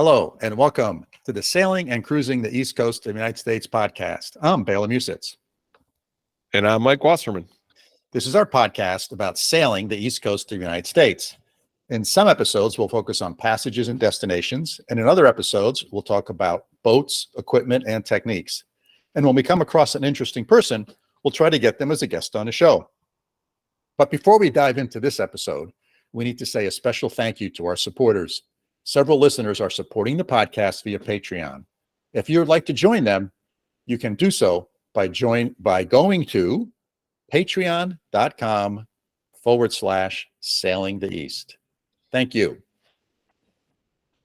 Hello, and welcome to the Sailing and Cruising the East Coast of the United States podcast. I'm Bela Musits. And I'm Mike Wasserman. This is our podcast about sailing the East Coast of the United States. In some episodes, we'll focus on passages and destinations, and in other episodes, we'll talk about boats, equipment, and techniques. And when we come across an interesting person, we'll try to get them as a guest on the show. But before we dive into this episode, we need to say a special thank you to our supporters. Several listeners are supporting the podcast via Patreon. If you would like to join them, you can do so by going to patreon.com/sailingtheeast. Thank you.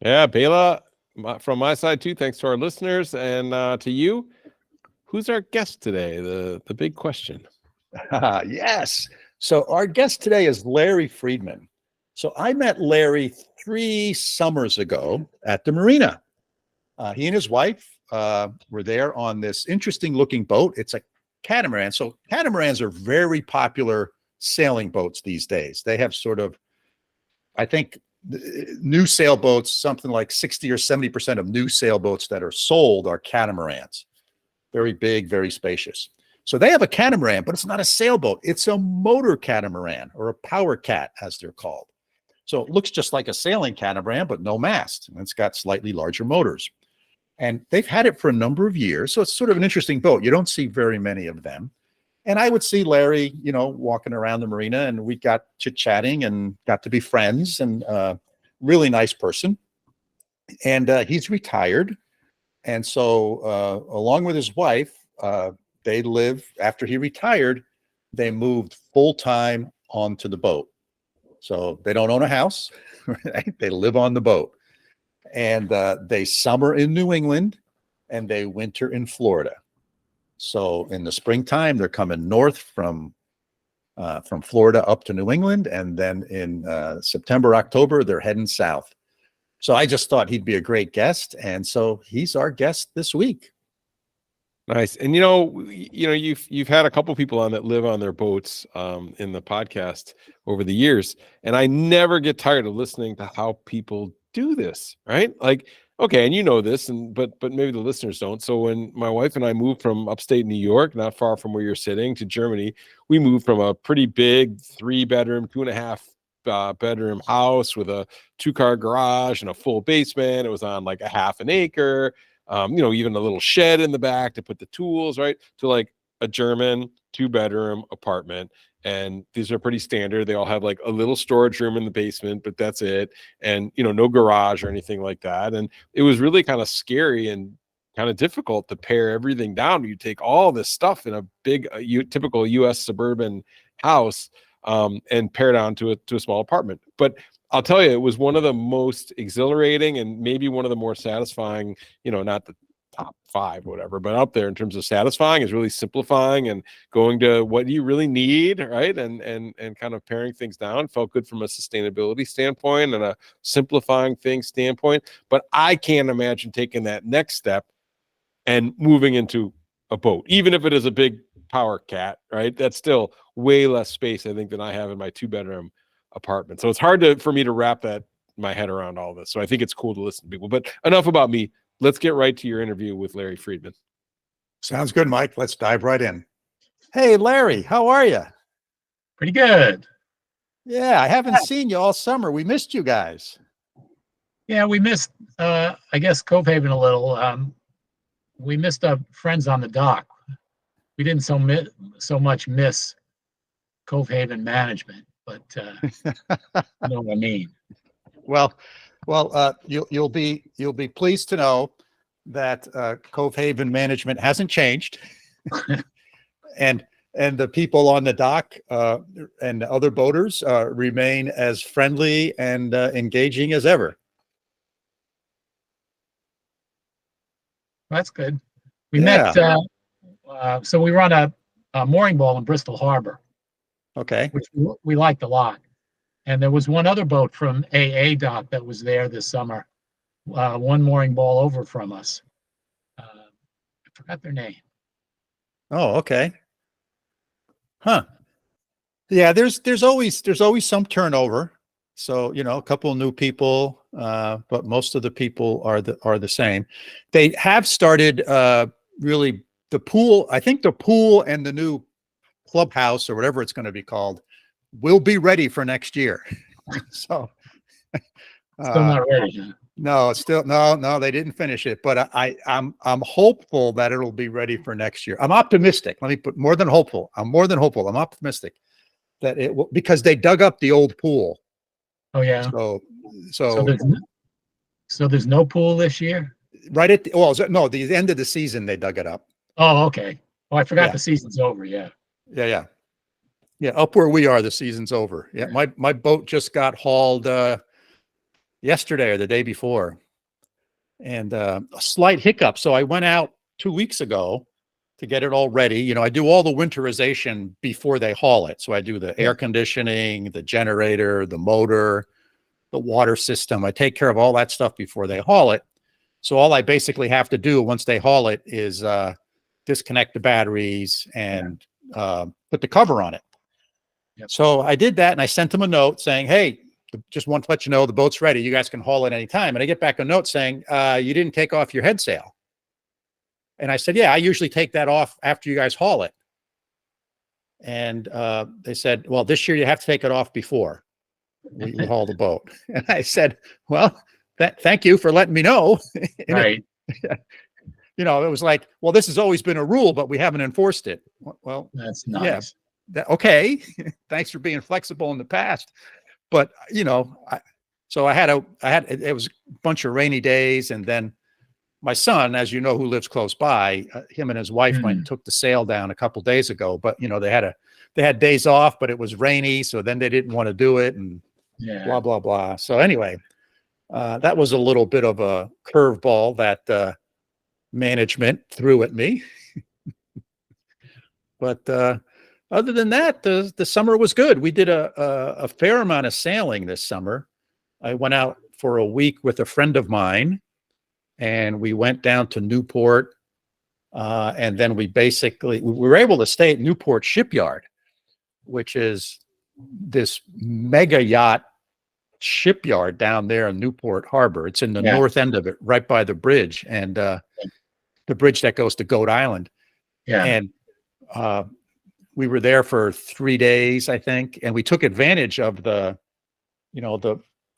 Yeah, Bela, from my side too, thanks to our listeners and to you. Who's our guest today? The big question. Yes. So our guest today is Larry Friedman. So I met Larry 3 summers ago at the marina. He and his wife were there on this interesting looking boat. It's a catamaran. So catamarans are very popular sailing boats these days. They have sort of, I think, new sailboats, something like 60 or 70% of new sailboats that are sold are catamarans. Very big, very spacious. So they have a catamaran, but it's not a sailboat. It's a motor catamaran, or a power cat, as they're called. So it looks just like a sailing catamaran, but no mast. And it's got slightly larger motors. And they've had it for a number of years. So it's sort of an interesting boat. You don't see very many of them. And I would see Larry, walking around the marina, and we got chit-chatting and got to be friends, and really nice person. And he's retired. And so along with his wife, they live, after he retired, they moved full-time onto the boat. So they don't own a house, right? They live on the boat. And they summer in New England and they winter in Florida. So in the springtime, they're coming north from Florida up to New England. And then in September, October, they're heading south. So I just thought he'd be a great guest. And so he's our guest this week. Nice. And you've had a couple people on that live on their boats in the podcast over the years, and I never get tired of listening to how people do this, right? Like, okay, and you know this, but maybe the listeners don't. So when my wife and I moved from upstate New York, not far from where you're sitting, to Germany, we moved from a pretty big 3-bedroom, 2.5 bedroom house with a 2-car garage and a full basement. It was on like a half an acre. Even a little shed in the back to put the tools, right? To like a German 2-bedroom apartment. And these are pretty standard. They all have like a little storage room in the basement, but that's it. And, no garage or anything like that. And it was really kind of scary and kind of difficult to pare everything down. You take all this stuff in a big, typical U.S. suburban house and pare down to a small apartment. But I'll tell you, it was one of the most exhilarating and maybe one of the more satisfying, not the top 5, whatever, but up there in terms of satisfying, is really simplifying and going to what you really need, right? And kind of paring things down. Felt good from a sustainability standpoint and a simplifying things standpoint. But I can't imagine taking that next step and moving into a boat, even if it is a big power cat, right? That's still way less space, I think, than I have in my 2-bedroom apartment. So it's hard for me to wrap my head around all this. So I think it's cool to listen to people. But enough about me. Let's get right to your interview with Larry Friedman. Sounds good, Mike. Let's dive right in. Hey, Larry, how are you? Pretty good. Yeah, I haven't seen you all summer. We missed you guys. Yeah, we missed, I guess, Cove Haven a little. We missed our friends on the dock. We didn't so much miss Cove Haven management, but you know what I mean. Well, you'll be pleased to know that Cove Haven management hasn't changed, and the people on the dock and other boaters remain as friendly and engaging as ever. That's good. We met. So we run a mooring ball in Bristol Harbor. Okay. Which we liked a lot. And there was one other boat from AA dock that was there this summer, one mooring ball over from us. I forgot their name. Oh, okay. Huh. Yeah, there's always some turnover. So, a couple of new people but most of the people are the same. They have started really the pool. I think the pool and the new clubhouse or whatever it's going to be called will be ready for next year. So Still not ready, huh? no, still no, they didn't finish it, but I'm hopeful that it'll be ready for next year. I'm optimistic. Let me put more than hopeful. I'm more than hopeful. I'm optimistic that it will, because they dug up the old pool. Oh yeah. So there's no pool this year? Right at the end of the season they dug it up. Oh, okay. Oh, I forgot Yeah. the season's over. Yeah. Yeah, up where we are, the season's over. Yeah, my boat just got hauled yesterday or the day before, and a slight hiccup. So I went out 2 weeks ago to get it all ready. You know, I do all the winterization before they haul it. So I do the air conditioning, the generator, the motor, the water system. I take care of all that stuff before they haul it. So all I basically have to do once they haul it is disconnect the batteries and put the cover on it. Yep. So I did that, and I sent them a note saying, hey, just want to let you know the boat's ready. You guys can haul it anytime. And I get back a note saying, you didn't take off your head sail. And I said, yeah, I usually take that off after you guys haul it. And they said, well, this year you have to take it off before we haul the boat. And I said, well, thank you for letting me know. Right. You know, it was like, well, this has always been a rule, but we haven't enforced it. Well, That's nice. Yeah, okay. Thanks for being flexible in the past. But, you know, it was a bunch of rainy days. And then my son, as you know, who lives close by, him and his wife went and took the sail down a couple days ago, but you know, they had days off, but it was rainy. So then they didn't want to do it and blah, blah, blah. So anyway, that was a little bit of a curveball that management threw at me. But other than that, the summer was good. We did a fair amount of sailing this summer. I went out for a week with a friend of mine, and we went down to Newport. And then we were able to stay at Newport Shipyard, which is this mega yacht shipyard down there in Newport Harbor. It's in the north end of it, right by the bridge, and the bridge that goes to Goat Island. Yeah. And we were there for 3 days, I think, and we took advantage of the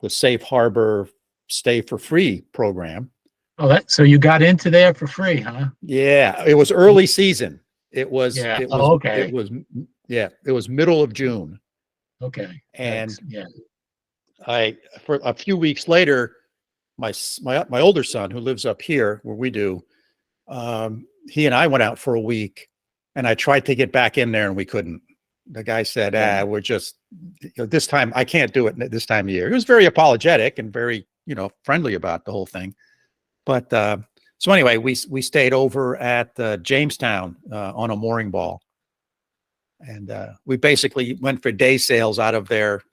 Safe Harbor Stay for Free program. Oh, so you got into there for free, huh? Yeah, it was early season. It was okay. It was middle of June. Okay. And Thanks. for a few weeks later, my older son, who lives up here where we do, he and I went out for a week, and I tried to get back in there and we couldn't. The guy said, we're just, this time I can't do it this time of year. He was very apologetic and very, friendly about the whole thing. But so anyway, we stayed over at Jamestown on a mooring ball, and we basically went for day sails out of there,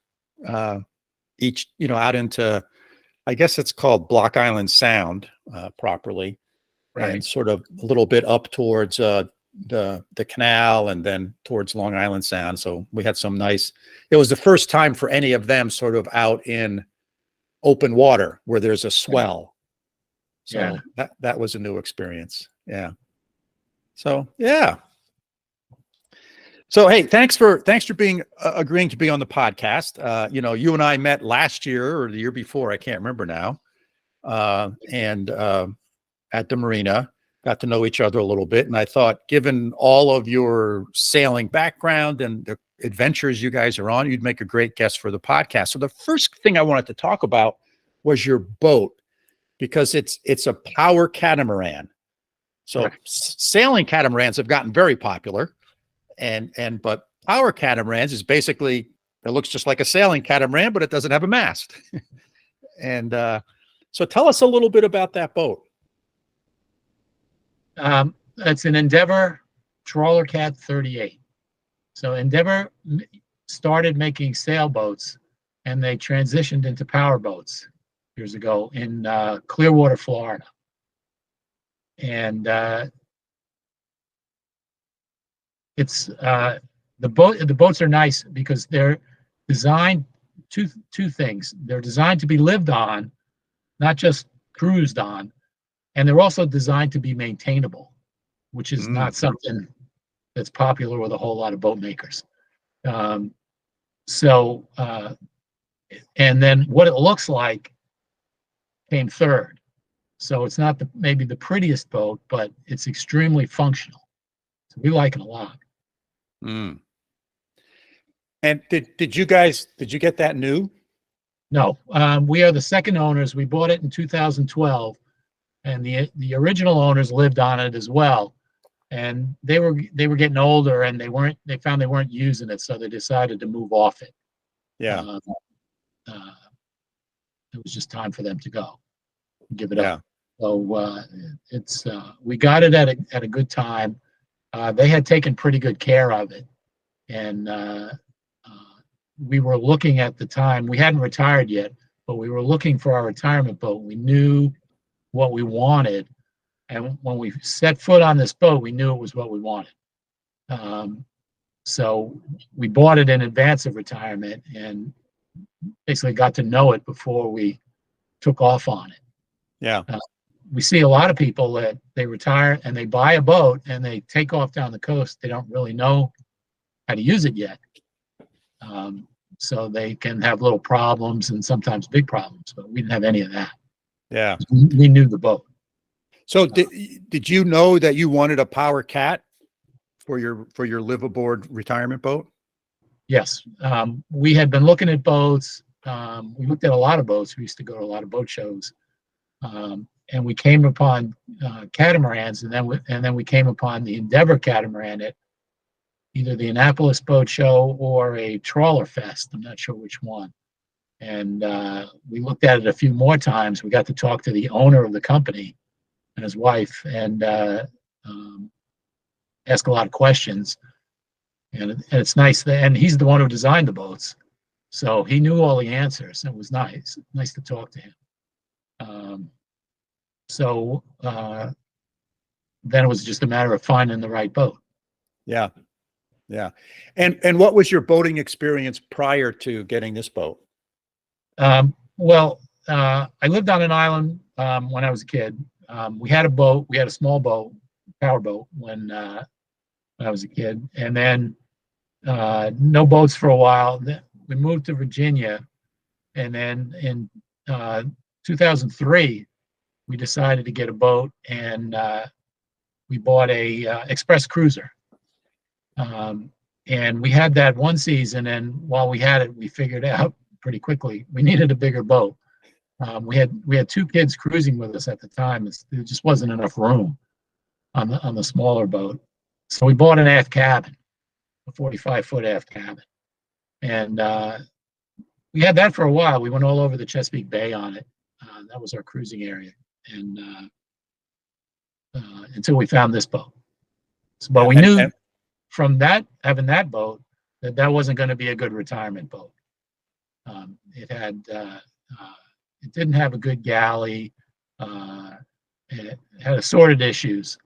each out into, I guess it's called Block Island Sound properly, right, and sort of a little bit up towards the canal and then towards Long Island Sound. So we had some nice. It was the first time for any of them sort of out in open water where there's a swell. So that was a new experience. Yeah. So, yeah. So, hey, thanks for being agreeing to be on the podcast. You and I met last year or the year before, I can't remember now. And at the marina, got to know each other a little bit. And I thought, given all of your sailing background and the adventures you guys are on, you'd make a great guest for the podcast. So the first thing I wanted to talk about was your boat, because it's a power catamaran. So sailing catamarans have gotten very popular, but power catamarans is basically, it looks just like a sailing catamaran, but it doesn't have a mast. And so tell us a little bit about that boat. It's an Endeavor Trawler Cat 38. So Endeavor started making sailboats, and they transitioned into power boats years ago in Clearwater, Florida. And it's the boats are nice because they're designed two things. They're designed to be lived on, not just cruised on. And they're also designed to be maintainable, which is not something that's popular with a whole lot of boat makers. Um, so, and then what it looks like came third. So it's not maybe the prettiest boat, but it's extremely functional. So we like it a lot. Mm. And did you get that new? No, we are the second owners. We bought it in 2012, and the original owners lived on it as well. And they were getting older, and they found they weren't using it, so they decided to move off it. Yeah. It was just time for them to go, give it up. So we got it at a good time. They had taken pretty good care of it, and we were looking at the time. We hadn't retired yet, but we were looking for our retirement boat. We knew what we wanted, and when we set foot on this boat, we knew it was what we wanted. So we bought it in advance of retirement, and basically got to know it before we took off on it. Yeah. We see a lot of people that they retire and they buy a boat and they take off down the coast. They don't really know how to use it yet. So they can have little problems and sometimes big problems, but we didn't have any of that. Yeah. We knew the boat. So did you know that you wanted a power cat for your live aboard retirement boat? Yes. We had been looking at boats. We looked at a lot of boats. We used to go to a lot of boat shows. And we came upon catamarans, and then we came upon the Endeavor catamaran at either the Annapolis Boat Show or a Trawler Fest. I'm not sure which one. And we looked at it a few more times. We got to talk to the owner of the company and his wife, and ask a lot of questions. And it's nice and he's the one who designed the boats, so he knew all the answers. It was nice to talk to him. So then it was just a matter of finding the right boat. Yeah. Yeah. And what was your boating experience prior to getting this boat? Well, I lived on an island when I was a kid. We had a boat. We had a small boat, power boat, when I was a kid, and then no boats for a while. Then we moved to Virginia, and then in 2003, we decided to get a boat, and we bought a express cruiser. And we had that one season, and while we had it, we figured out pretty quickly we needed a bigger boat. We had two kids cruising with us at the time. There just wasn't enough room on the smaller boat, so we bought an aft cabin, a 45-foot aft cabin, and we had that for a while. We went all over the Chesapeake Bay on it. That was our cruising area, and until we found this boat. But we knew from having that boat that wasn't going to be a good retirement boat. It didn't have a good galley. It had assorted issues,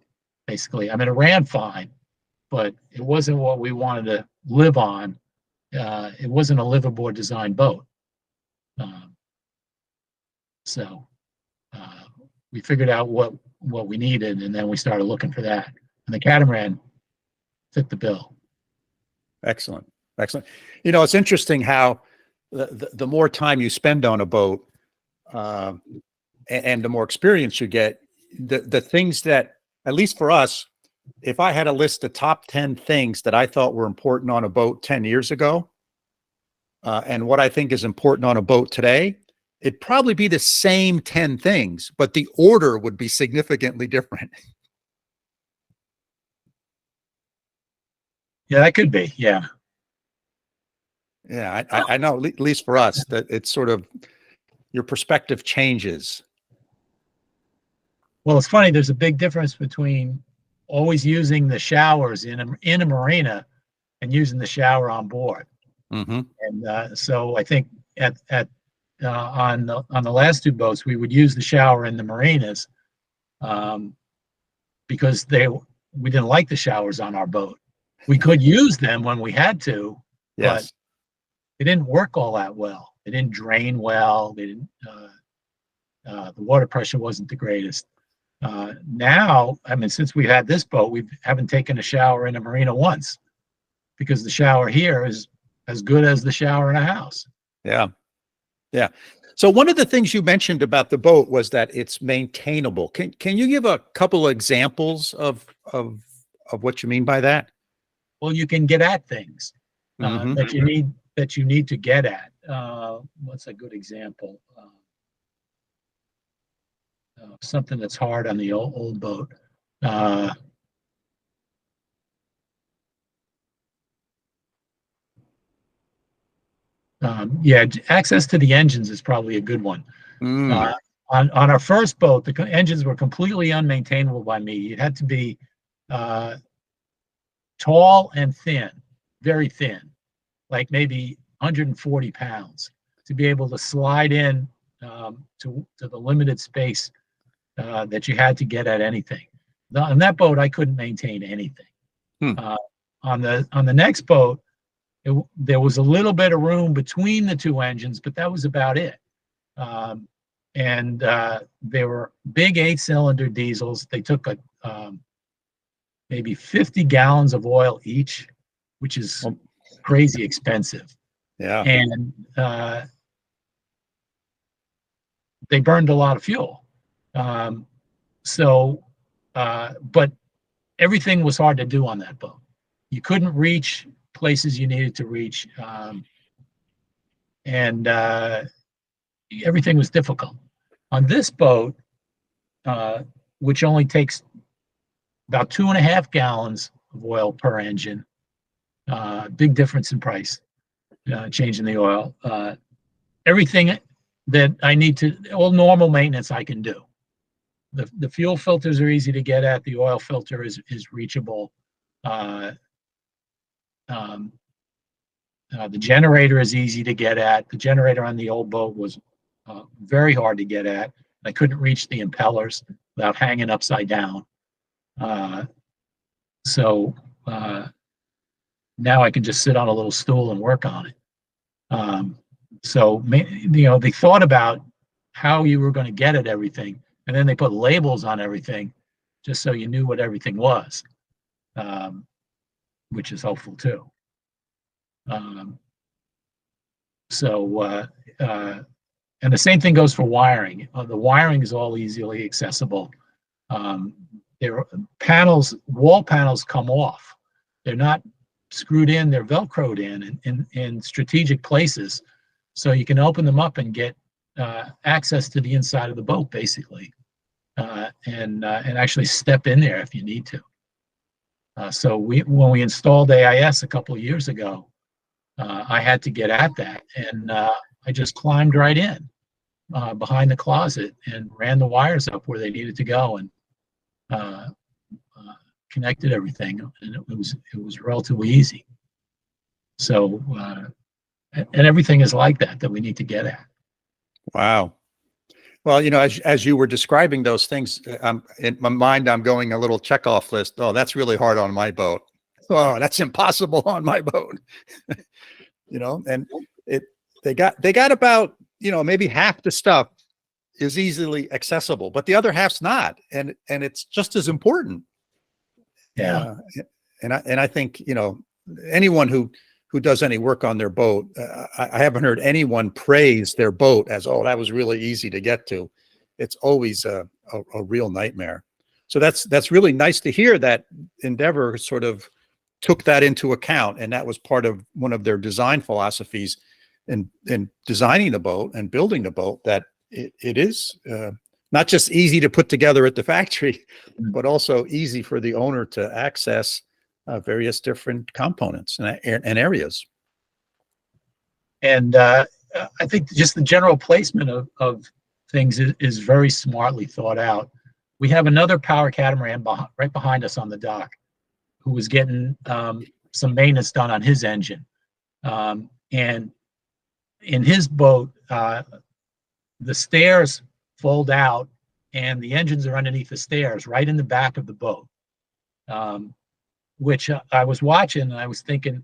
basically. I mean, it ran fine, but it wasn't what we wanted to live on. It wasn't a live aboard design boat. So we figured out what we needed, and then we started looking for that. And the catamaran fit the bill. Excellent. Excellent. You know, it's interesting how the more time you spend on a boat, and the more experience you get, the things that, at least for us, if I had a list of top 10 things that I thought were important on a boat 10 years ago, and what I think is important on a boat today, it'd probably be the same 10 things, but the order would be significantly different. Yeah, that could be. Yeah. Yeah, I know, at least for us, that it's sort of, your perspective changes. Well, it's funny. There's a big difference between always using the showers in a marina and using the shower on board. Mm-hmm. And so I think on the last two boats, we would use the shower in the marinas because we didn't like the showers on our boat. We could use them when we had to, Yes. but they didn't work all that well. They didn't drain well. They didn't. The water pressure wasn't the greatest. Now, I mean, since we had this boat, we haven't taken a shower in a marina once, because the shower here is as good as the shower in a house. Yeah. Yeah. So one of the things you mentioned about the boat was that it's maintainable. Can you give a couple of examples of what you mean by that? Well, you can get at things Mhm. that you need to get at. What's a good example? Something that's hard on the old boat. Yeah, access to the engines is probably a good one. Mm. On our first boat, the engines were completely unmaintainable by me. It had to be tall and thin, very thin, like maybe 140 pounds, to be able to slide in to the limited space that you had to get at anything. On that boat, I couldn't maintain anything. Hmm. On the next boat, there was a little bit of room between the two engines, but that was about it. And they were big 8-cylinder diesels. They took maybe 50 gallons of oil each, which is crazy expensive. Yeah. And they burned a lot of fuel. But everything was hard to do on that boat. You couldn't reach places you needed to reach. And everything was difficult. On this boat, which only takes about 2.5 gallons of oil per engine, big difference in price, changing the oil. Everything that I need to, all normal maintenance I can do. The fuel filters are easy to get at. The oil filter is reachable. The generator is easy to get at. The generator on the old boat was very hard to get at. I couldn't reach the impellers without hanging upside down. So now I can just sit on a little stool and work on it. They thought about how you were going to get at everything, and then they put labels on everything just so you knew what everything was, which is helpful too. And the same thing goes for wiring. The wiring is all easily accessible. There panels, wall panels come off. They're not screwed in, they're Velcroed in strategic places. So you can open them up and get access to the inside of the boat, basically, and actually step in there if you need to. So when we installed AIS a couple of years ago, I had to get at that, and I just climbed right in behind the closet and ran the wires up where they needed to go, and connected everything, and it was relatively easy. So and everything is like that we need to get at. Wow. Well, as you were describing those things, in my mind, I'm going a little checkoff list. Oh, that's really hard on my boat. Oh, that's impossible on my boat. And they got about, maybe half the stuff is easily accessible, but the other half's not. And it's just as important. Yeah. And I think, anyone who does any work on their boat, I haven't heard anyone praise their boat as, oh, that was really easy to get to. It's always a real nightmare. So that's really nice to hear that Endeavor sort of took that into account, and that was part of one of their design philosophies in designing the boat and building the boat, that it is not just easy to put together at the factory, but also easy for the owner to access various different components and areas. And I think just the general placement of things is very smartly thought out. We have another power catamaran right behind us on the dock, who was getting some maintenance done on his engine. And in his boat, the stairs fold out and the engines are underneath the stairs right in the back of the boat, which I was watching and I was thinking,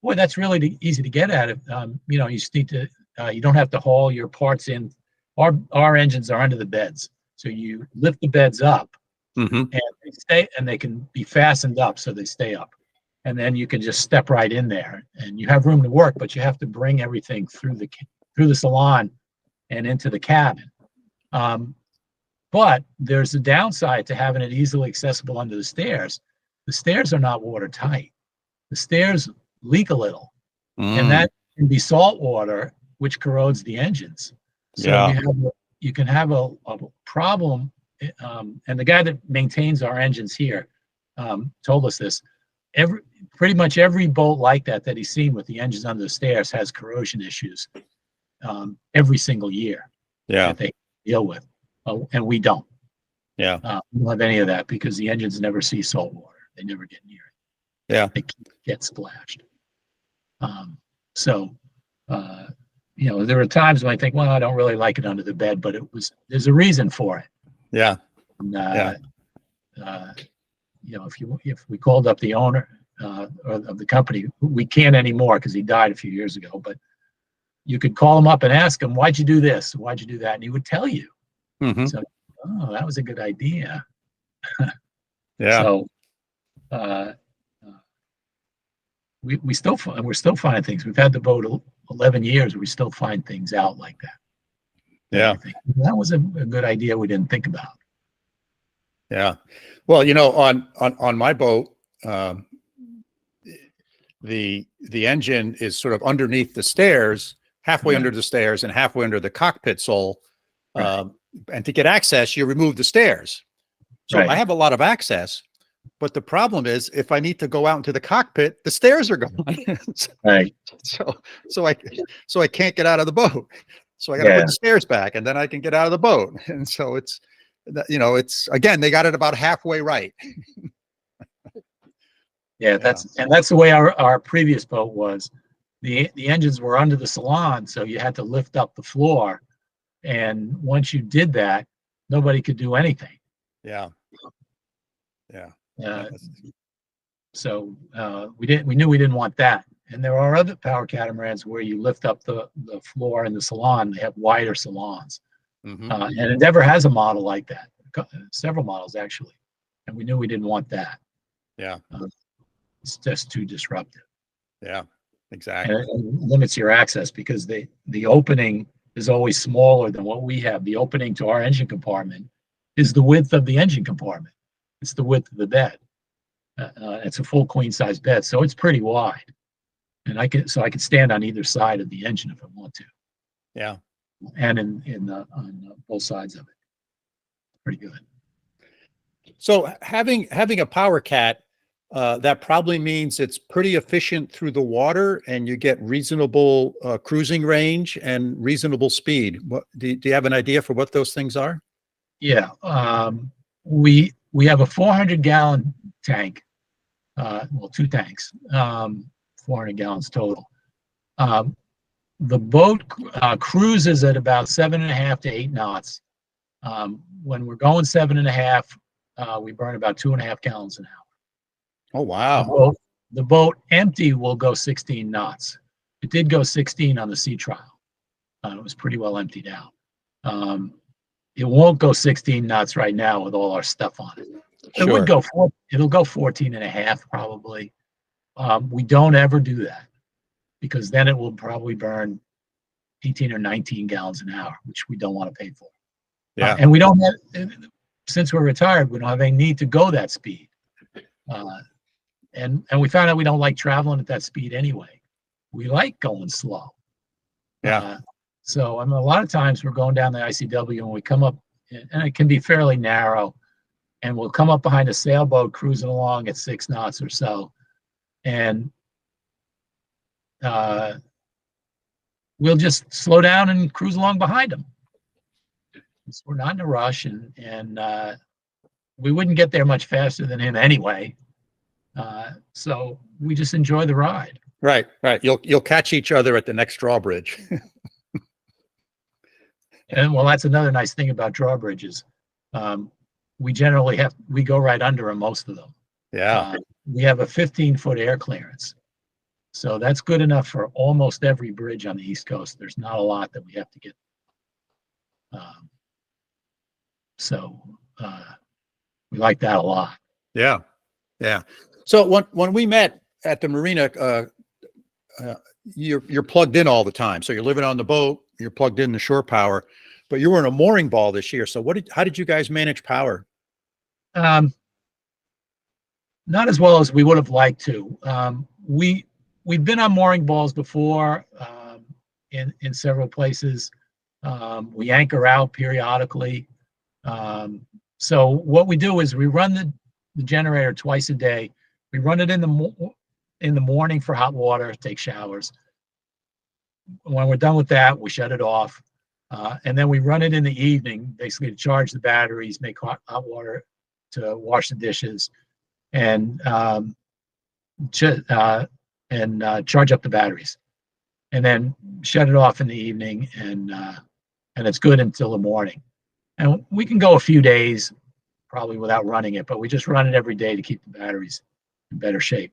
boy, that's really easy to get at. You just need to, you don't have to haul your parts in our engines are under the beds. So you lift the beds up, Mhm. and they stay, and they can be fastened up so they stay up. And then you can just step right in there, and you have room to work, but you have to bring everything through the salon and into the cabin. But there's a downside to having it easily accessible under the stairs. The stairs are not watertight. The stairs leak a little, and that can be salt water, which corrodes the engines. So Yeah. you can have a problem. And the guy that maintains our engines here told us this. Pretty much every boat like that he's seen with the engines under the stairs has corrosion issues every single year Yeah. that they deal with. And we don't. Yeah. We don't have any of that because the engines never see salt water. They never get near it. Yeah. They get splashed. There were times when I think, well, I don't really like it under the bed, but there's a reason for it. Yeah. And, if we called up the owner of the company, we can't anymore because he died a few years ago, but you could call him up and ask him, why'd you do this? Why'd you do that? And he would tell you. Mm-hmm. So, that was a good idea. Yeah. So we're still finding things. We've had the boat 11 years. We still find things out like that. Yeah. That was a good idea we didn't think about. Yeah. Well, on my boat, the engine is sort of underneath the stairs, halfway under the stairs and halfway under the cockpit sole. Right. And to get access, you remove the stairs. So Right. I have a lot of access, but the problem is if I need to go out into the cockpit, the stairs are gone. Right. So I can't get out of the boat. So I got to put the stairs back and then I can get out of the boat. And so it's again, they got it about halfway right. That's the way our previous boat was. The engines were under the salon, so you had to lift up the floor. And once you did that, nobody could do anything. Yeah. Yeah. So we knew we didn't want that. And there are other power catamarans where you lift up the floor in the salon. They have wider salons. Mm-hmm. And Endeavor has a model like that, several models actually. And we knew we didn't want that. Yeah. It's just too disruptive. Yeah, exactly. And it limits your access because the opening is always smaller than what we have. The opening to our engine compartment is the width of the engine compartment. It's the width of the bed. It's a full queen size bed, so it's pretty wide. And I can stand on either side of the engine if I want to. Yeah. And on both sides of it. Pretty good. So having a power cat, that probably means it's pretty efficient through the water and you get reasonable cruising range and reasonable speed. What do you have an idea for what those things are? Yeah. We have a 400-gallon tank. Well, two tanks, 400 gallons total. The boat cruises at about 7.5 to 8 knots. When we're going 7.5, we burn about 2.5 gallons an hour. Oh, wow. The boat empty will go 16 knots. It did go 16 on the sea trial. It was pretty well emptied out. It won't go 16 knots right now with all our stuff on it. It would go it'll go 14.5 probably. We don't ever do that because then it will probably burn 18 or 19 gallons an hour, which we don't want to pay for. Yeah. And we don't have, since we're retired, we don't have any need to go that speed. And we found out we don't like traveling at that speed anyway. We like going slow. Yeah. So a lot of times we're going down the ICW and we come up, and it can be fairly narrow, and we'll come up behind a sailboat cruising along at 6 knots or so, and we'll just slow down and cruise along behind them. So we're not in a rush, and we wouldn't get there much faster than him anyway. So we just enjoy the ride. Right. You'll catch each other at the next drawbridge. And well, that's another nice thing about drawbridges. We go right under them, most of them. Yeah. We have a 15-foot air clearance. So that's good enough for almost every bridge on the East Coast. There's not a lot that we have to get. Um, so we like that a lot. Yeah. Yeah. So when we met at the marina, you're plugged in all the time. So you're living on the boat, you're plugged in the shore power, but you were in a mooring ball this year. So how did you guys manage power? Not as well as we would have liked to. We've been on mooring balls before in several places. We anchor out periodically. So what we do is we run the generator twice a day. We run it in the morning for hot water, take showers. When we're done with that, we shut it off. And then we run it in the evening, basically to charge the batteries, make hot water to wash the dishes, and charge up the batteries, and then shut it off in the evening, and it's good until the morning. And we can go a few days probably without running it, but we just run it every day to keep the batteries in better shape.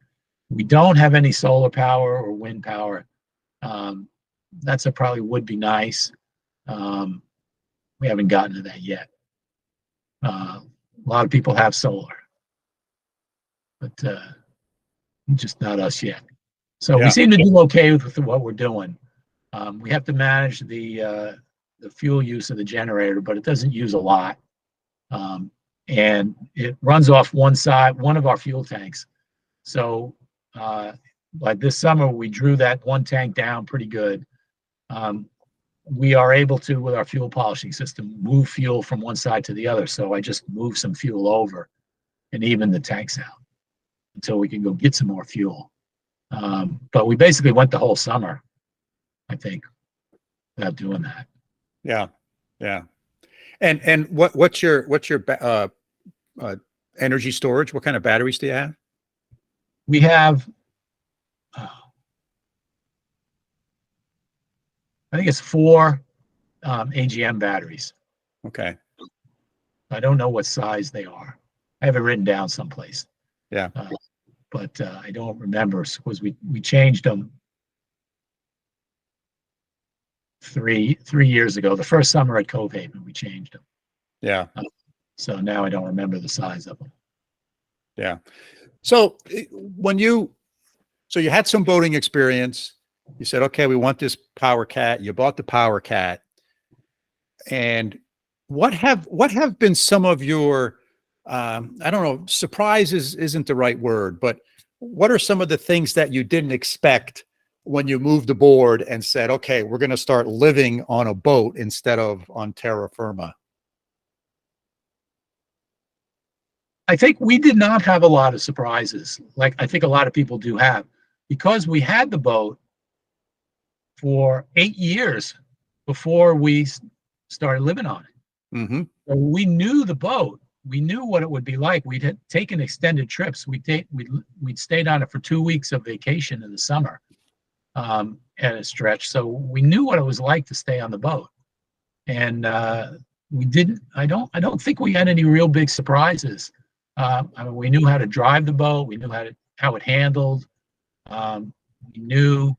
We don't have any solar power or wind power. That's probably would be nice. We haven't gotten to that yet. A lot of people have solar, but just not us yet. So we seem to do okay with what we're doing. We have to manage the fuel use of the generator, but it doesn't use a lot. And it runs off one of our fuel tanks. So like this summer, we drew that one tank down pretty good. We are able to, with our fuel polishing system, move fuel from one side to the other. So I just move some fuel over and even the tanks out until we can go get some more fuel. But we basically went the whole summer, I think, without doing that. Yeah. Yeah. And what's your energy storage? What kind of batteries do you have? We have, I think it's 4 AGM batteries. Okay. I don't know what size they are. I have it written down someplace. Yeah. But I don't remember because we changed them 3 years ago. The first summer at Cove Haven, we changed them. Yeah. So now I don't remember the size of them. Yeah. So you had some boating experience. You said, okay, we want this Power Cat. You bought the Power Cat. And what have been some of your, I don't know, surprises isn't the right word, but what are some of the things that you didn't expect when you moved aboard and said, okay, we're going to start living on a boat instead of on terra firma? I think we did not have a lot of surprises, like I think a lot of people do have, because we had the boat for 8 years before we started living on it. Mm-hmm. So we knew the boat. We knew what it would be like. We'd had taken extended trips. We'd stayed on it for 2 weeks of vacation in the summer at a stretch. So we knew what it was like to stay on the boat. And we didn't, I don't think we had any real big surprises. I mean, we knew how to drive the boat. We knew how it handled. We knew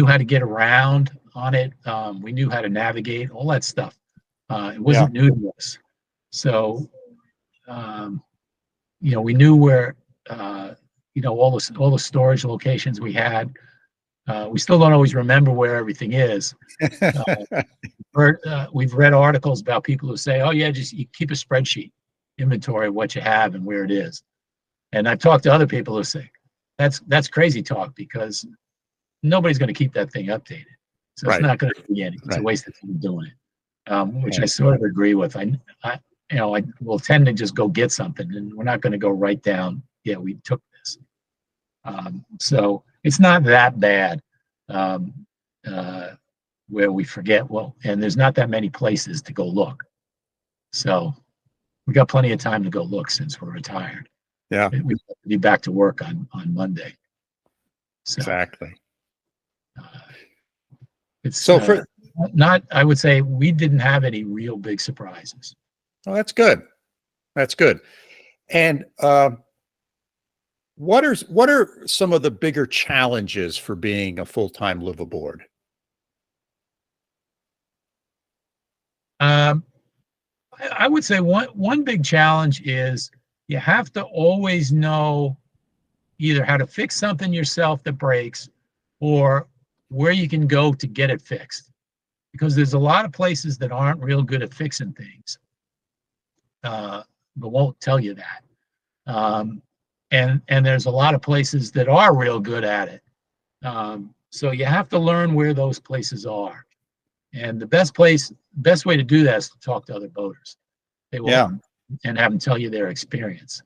how to get around on it. We knew how to navigate, all that stuff. It wasn't new to us. So, we knew where, all the storage locations we had. We still don't always remember where everything is. We've read articles about people who say, oh yeah, you keep a spreadsheet inventory of what you have and where it is. And I've talked to other people who say that's crazy talk, because nobody's going to keep that thing updated. So it's not going to be any. It's a waste of time doing it, which I sort of agree with. I will tend to just go get something, and we're not going to go write down, yeah, we took this. So it's not that bad where we forget, and there's not that many places to go look. So we got plenty of time to go look since we're retired. Yeah. We have to be back to work on Monday. So, exactly. It's so I would say we didn't have any real big surprises. Oh, that's good. That's good. And what are some of the bigger challenges for being a full-time live aboard? I would say one big challenge is you have to always know either how to fix something yourself that breaks or where you can go to get it fixed. Because there's a lot of places that aren't real good at fixing things, but won't tell you that. And there's a lot of places that are real good at it. So you have to learn where those places are. And the best way to do that is to talk to other boaters. They will, and have them tell you their experience.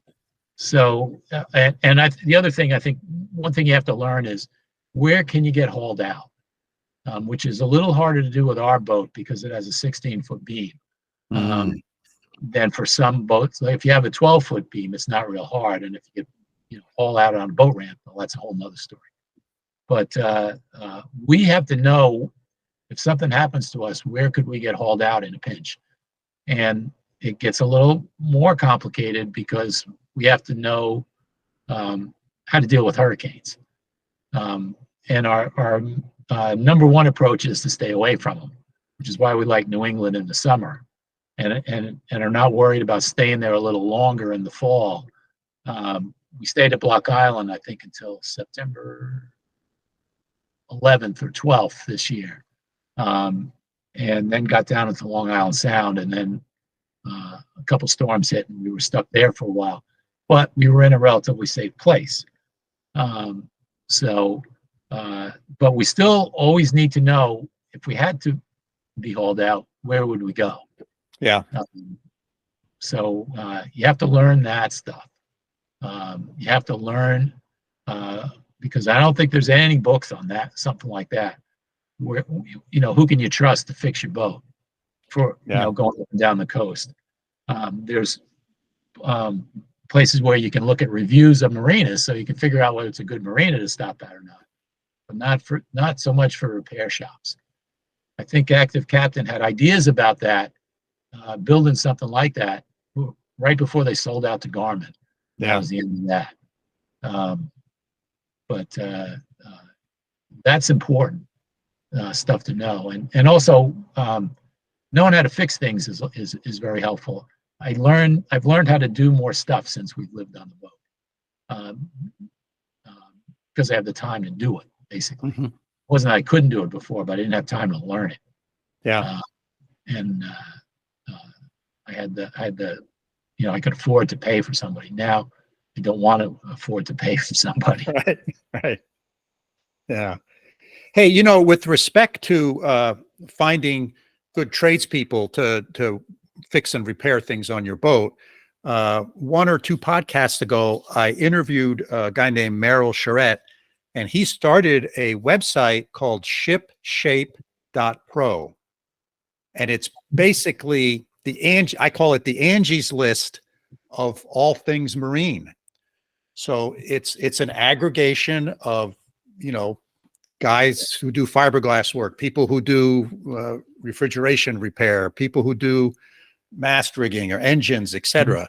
So, the other thing, I think one thing you have to learn is where can you get hauled out, which is a little harder to do with our boat because it has a 16-foot beam. Than for some boats. Like if you have a 12-foot beam, it's not real hard. And if you get, haul out on a boat ramp, well, that's a whole nother story. But we have to know if something happens to us, where could we get hauled out in a pinch? And it gets a little more complicated because we have to know how to deal with hurricanes. And our number one approach is to stay away from them, which is why we like New England in the summer, and are not worried about staying there a little longer in the fall. We stayed at Block Island, I think, until September 11th or 12th this year, and then got down into Long Island Sound, and then a couple storms hit, and we were stuck there for a while. But we were in a relatively safe place. But we still always need to know if we had to be hauled out, where would we go? Yeah. So you have to learn that stuff. You have to learn because I don't think there's any books on that, something like that, where who can you trust to fix your boat for going up and down the coast. There's places where you can look at reviews of marinas, so you can figure out whether it's a good marina to stop at or not, but not so much for repair shops. I think Active Captain had ideas about that, building something like that right before they sold out to Garmin. That was the end of that. But that's important stuff to know, and also knowing how to fix things is very helpful. I've learned how to do more stuff since we've lived on the boat, because I have the time to do it. Basically, it wasn't that I couldn't do it before, but I didn't have time to learn it. Yeah, I had the I could afford to pay for somebody. Now I don't want to afford to pay for somebody. Right. Yeah. Hey, with respect to finding good tradespeople to fix and repair things on your boat, one or two podcasts ago, I interviewed a guy named Merrill Charette, and he started a website called shipshape.pro. And it's basically I call it the Angie's List of all things marine. So it's an aggregation of, guys who do fiberglass work, people who do refrigeration repair, people who do mast rigging or engines, etc.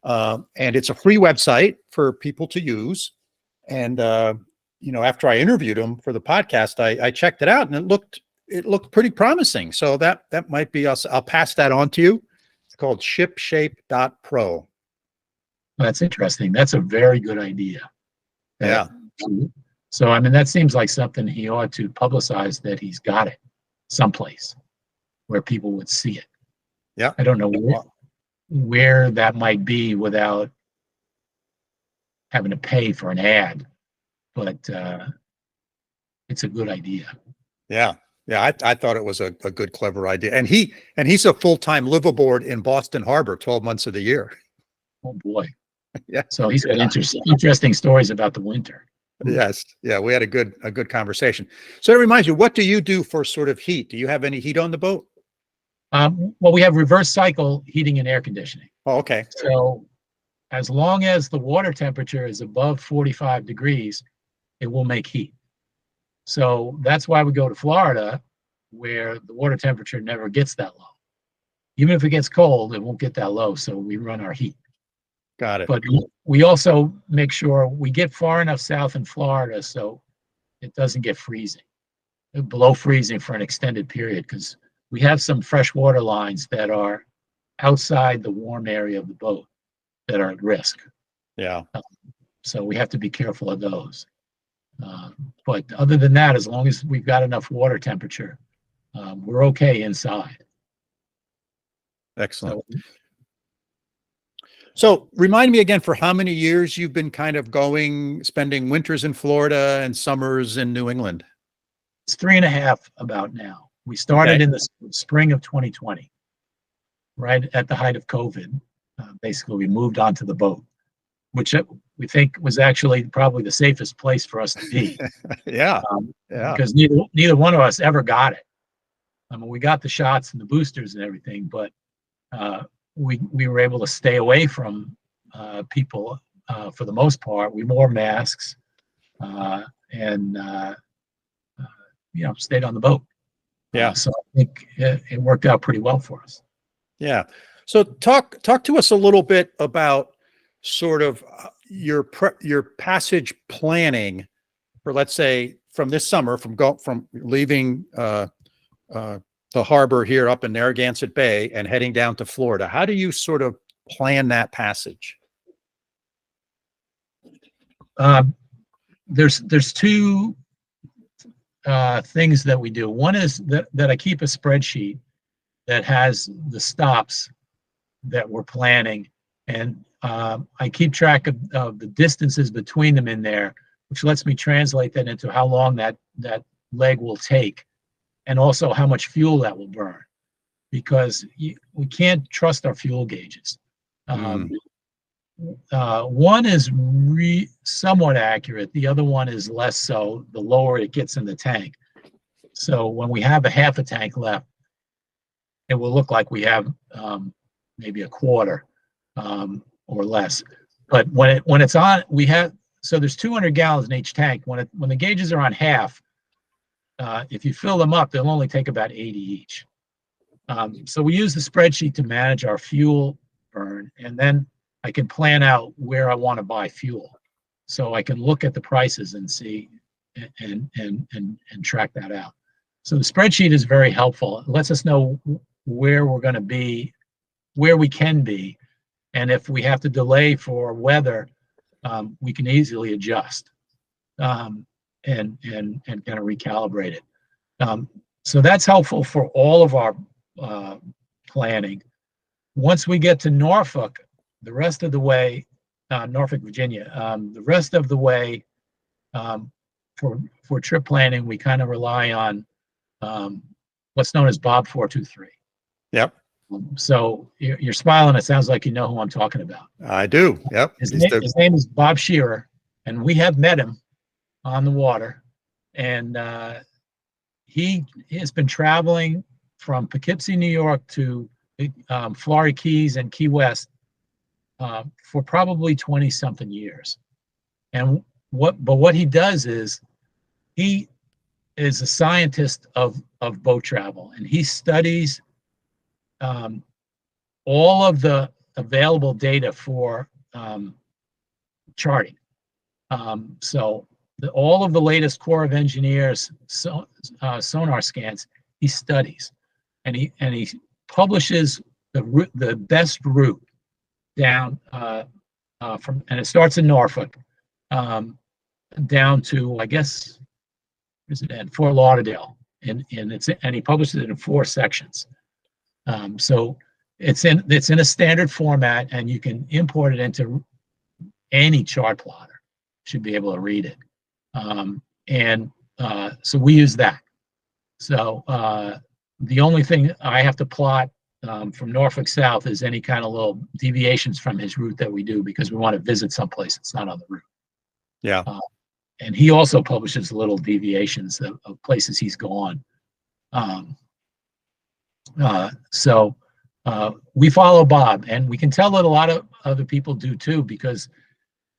And it's a free website for people to use. And after I interviewed him for the podcast, I checked it out, and it looked pretty promising. So that might be us. I'll pass that on to you. It's called shipshape.pro. That's interesting. That's a very good idea. Yeah. So, that seems like something he ought to publicize, that he's got it someplace where people would see it. Yeah. I don't know where that might be without having to pay for an ad, but it's a good idea. Yeah. Yeah. I thought it was a good, clever idea. And he's a full-time liveaboard in Boston Harbor 12 months of the year. Oh boy. Yeah. So he's got interesting stories about the winter. Yes. Yeah. We had a good conversation. So it reminds you, what do you do for sort of heat? Do you have any heat on the boat? Well, we have reverse cycle heating and air conditioning. Oh, okay. So as long as the water temperature is above 45 degrees, it will make heat. So that's why we go to Florida, where the water temperature never gets that low. Even if it gets cold, it won't get that low. So we run our heat. Got it. But we also make sure we get far enough south in Florida so it doesn't get below freezing for an extended period, because we have some freshwater lines that are outside the warm area of the boat that are at risk. Yeah. So we have to be careful of those. But other than that, as long as we've got enough water temperature, we're okay inside. Excellent. So remind me again, for how many years you've been kind of spending winters in Florida and summers in New England? It's 3.5 about now. We started Okay. in the spring of 2020, right at the height of COVID. Basically, we moved onto the boat, which we think was actually probably the safest place for us to be. Yeah. Because neither one of us ever got it. I mean, we got the shots and the boosters and everything, but we were able to stay away from people for the most part. We wore masks and stayed on the boat. Yeah. So I think it worked out pretty well for us. Yeah. So talk to us a little bit about sort of your passage planning for, let's say, from this summer, from leaving the harbor here up in Narragansett Bay and heading down to Florida. How do you sort of plan that passage? There's two things that we do. One is that I keep a spreadsheet that has the stops that we're planning, and I keep track of the distances between them in there, which lets me translate that into how long that leg will take, and also how much fuel that will burn, because we can't trust our fuel gauges. One is somewhat accurate. The other one is less so, the lower it gets in the tank. So when we have a half a tank left, it will look like we have maybe a quarter or less. But when it's on, so there's 200 gallons in each tank. When the gauges are on half, if you fill them up, they'll only take about 80 each. So we use the spreadsheet to manage our fuel burn, and then I can plan out where I want to buy fuel. So I can look at the prices and see and track that out. So the spreadsheet is very helpful. It lets us know where we're going to be, where we can be, and if we have to delay for weather, we can easily adjust and kind of recalibrate it. So that's helpful for all of our planning. Once we get to Norfolk, the rest of the way, Norfolk, Virginia, the rest of the way for trip planning, we kind of rely on what's known as Bob 423. Yep. So you're smiling. It sounds like you know who I'm talking about. I do. Yep. His name is Bob Shearer, and we have met him on the water. And he has been traveling from Poughkeepsie, New York to Florida Keys and Key West for probably 20-something years. And what he does is he is a scientist of boat travel, and he studies all of the available data for charting. So all of the latest Corps of Engineers sonar scans he studies, and he publishes the best route down from, and it starts in Norfolk down to, I guess, where's it at? Fort Lauderdale, and he publishes it in 4 sections. So it's in a standard format, and you can import it into any chart plotter. Should be able to read it, so we use that. So the only thing I have to plot from Norfolk south is any kind of little deviations from his route that we do, because we want to visit someplace that's not on the route. Yeah. And he also publishes little deviations of places he's gone. So we follow Bob, and we can tell that a lot of other people do too, because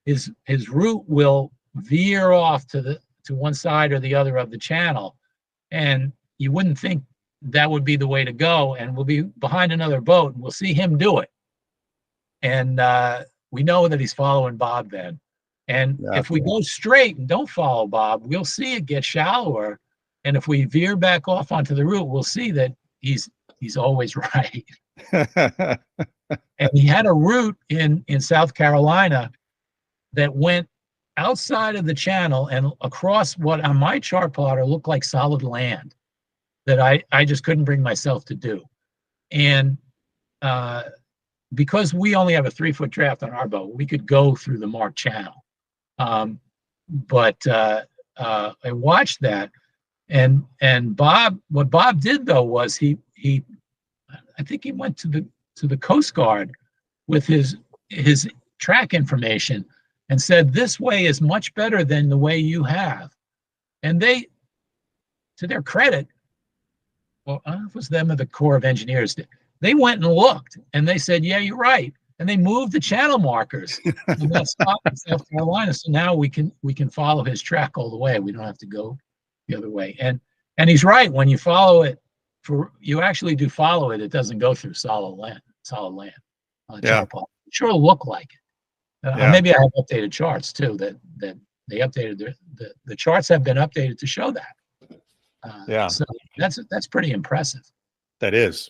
his route will veer off to one side or the other of the channel, and you wouldn't think that would be the way to go, and we'll be behind another boat and we'll see him do it, and we know that he's following Bob then. And if we go straight and don't follow Bob, we'll see it get shallower, and if we veer back off onto the route, we'll see that he's always right. And he had a route in South Carolina that went outside of the channel and across what on my chart plotter looked like solid land that I just couldn't bring myself to do. And because we only have a 3-foot draft on our boat, we could go through the marked channel. But I watched that, and what Bob did though was I think he went to the Coast Guard with his track information and said, this way is much better than the way you have. And they, to their credit, well, I don't know if it was them or the Corps of Engineers, they went and looked and they said, yeah, you're right. And they moved the channel markers in that spot in South Carolina. So now we can follow his track all the way. We don't have to go the other way. And he's right. When you follow it, you actually do follow it, it doesn't go through solid land. Yeah. It sure look like it. Maybe I have updated charts too, that they updated the charts have been updated to show that. So that's pretty impressive. That is.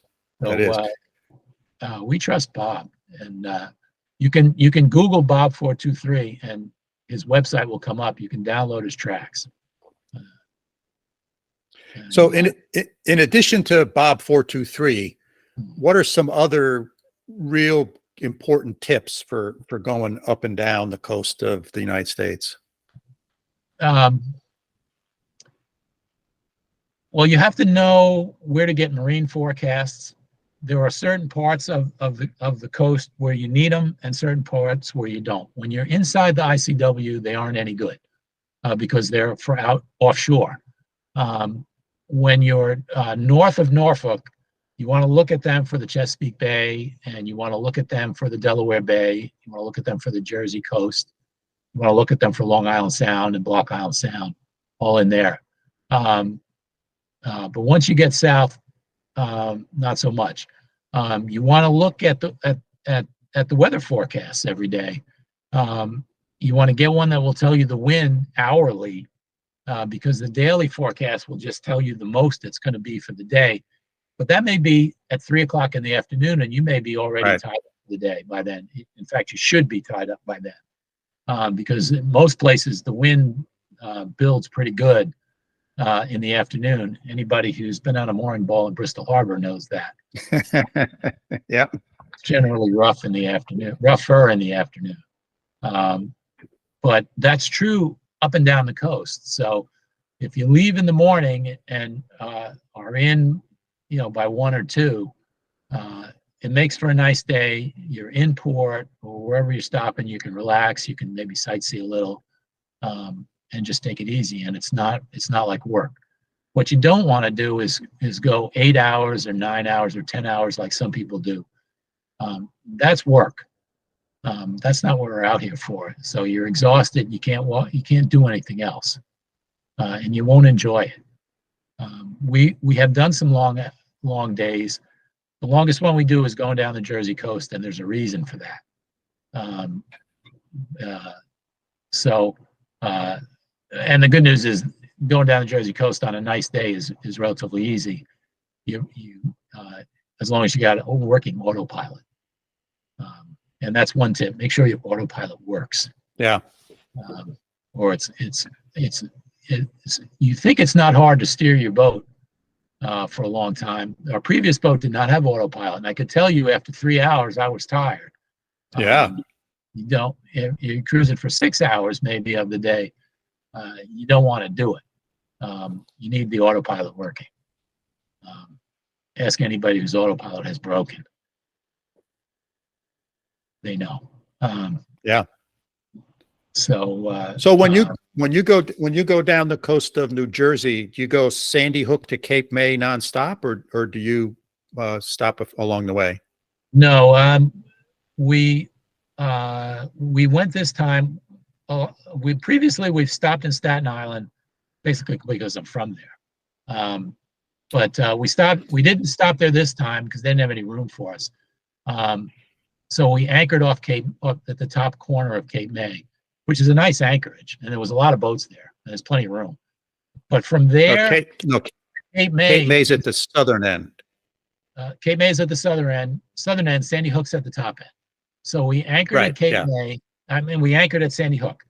We trust Bob, and you can Google Bob 423 and his website will come up. You can download his tracks. So in addition to Bob 423, what are some other real important tips for going up and down the coast of the United States? Well, you have to know where to get marine forecasts. There are certain parts of the coast where you need them and certain parts where you don't. When you're inside the ICW, they aren't any good because they're for out offshore. When you're north of Norfolk, you want to look at them for the Chesapeake Bay, and you want to look at them for the Delaware Bay. You want to look at them for the Jersey coast. You want to look at them for Long Island Sound and Block Island Sound, all in there. But once you get south, not so much. You want to look at the weather forecasts every day. You want to get one that will tell you the wind hourly, because the daily forecast will just tell you the most it's going to be for the day. But that may be at 3 o'clock in the afternoon, and you may be already tied up for the day by then. In fact, you should be tied up by then, because in most places the wind builds pretty good in the afternoon. Anybody who's been on a mooring ball in Bristol Harbor knows that. Yeah. It's generally rougher in the afternoon. But that's true up and down the coast. So if you leave in the morning and are in, by 1 or 2, it makes for a nice day. You're in port or wherever you're stopping, you can relax, you can maybe sightsee a little, and just take it easy. And it's not like work. What you don't want to do is go 8 hours or 9 hours or 10 hours like some people do. That's work. That's not what we're out here for. So you're exhausted. You can't walk. You can't do anything else, and you won't enjoy it. We have done some long days. The longest one we do is going down the Jersey coast, and there's a reason for that. And the good news is going down the Jersey coast on a nice day is relatively easy. As long as you got a working autopilot. And that's one tip. Make sure your autopilot works. Yeah. Or it's you think it's not hard to steer your boat for a long time. Our previous boat did not have autopilot, and I could tell you after 3 hours I was tired. Yeah. If you're cruising for 6 hours maybe of the day, you don't want to do it. You need the autopilot working. Ask anybody whose autopilot has broken. They know. Yeah. So when you go down the coast of New Jersey, do you go Sandy Hook to Cape May nonstop, or do you stop along the way? No, we went this time. We've stopped in Staten Island, basically because I'm from there. But we didn't stop there this time because they didn't have any room for us. So we anchored up at the top corner of Cape May, which is a nice anchorage, and there was a lot of boats there, and there's plenty of room. But from there, Cape May. Cape May's at the southern end. Cape May is at the southern end, Sandy Hook's at the top end. So we anchored Right, at Cape yeah. May. I mean, we anchored at Sandy Hook.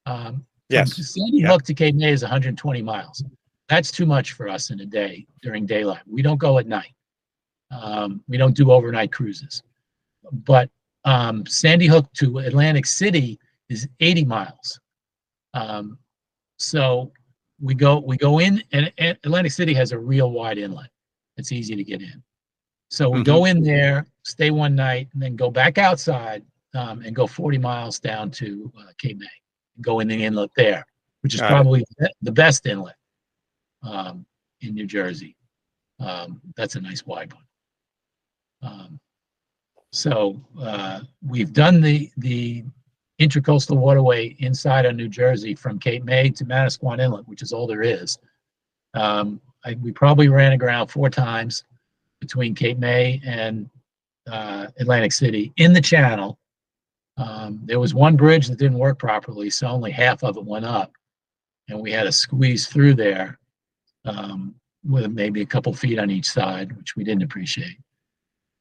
From Yes. Sandy Yeah. Hook to Cape May is 120 miles. That's too much for us in a day during daylight. We don't go at night. We don't do overnight cruises. But Sandy Hook to Atlantic City is 80 miles. So we go in, and Atlantic City has a real wide inlet. It's easy to get in. So we go in there, stay one night, and then go back outside and go 40 miles down to Cape May. Go in the inlet there, which is probably the best inlet in New Jersey. That's a nice wide one. So we've done the Intracoastal Waterway inside of New Jersey from Cape May to Manasquan Inlet, which is all there is. We probably ran aground 4 times between Cape May and Atlantic City in the channel. There was one bridge that didn't work properly, so only half of it went up, and we had to squeeze through there with maybe a couple feet on each side, which we didn't appreciate.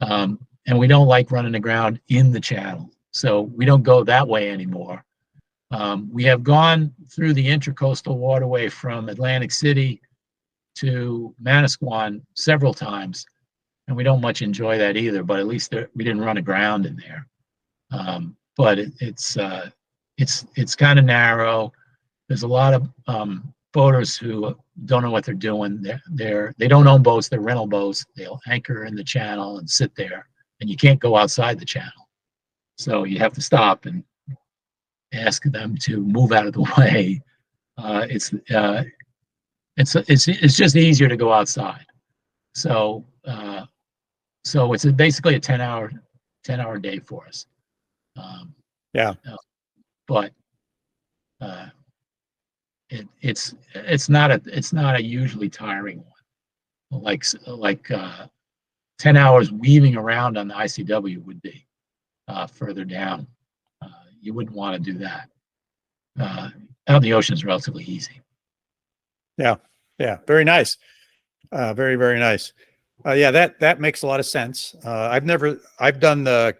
And we don't like running aground in the channel, so we don't go that way anymore. We have gone through the Intracoastal Waterway from Atlantic City to Manasquan several times, and we don't much enjoy that either, but at least we didn't run aground in there. But it's kind of narrow. There's a lot of boaters who don't know what they're doing. They don't own boats, they're rental boats. They'll anchor in the channel and sit there, and you can't go outside the channel. So you have to stop and ask them to move out of the way. It's just easier to go outside. So it's basically a 10-hour day for us. But it's not a usually tiring one. Like 10 hours weaving around on the ICW would be further down. You wouldn't want to do that. Out in the ocean is relatively easy. Yeah. Very nice. Very, very nice. That makes a lot of sense. I've done the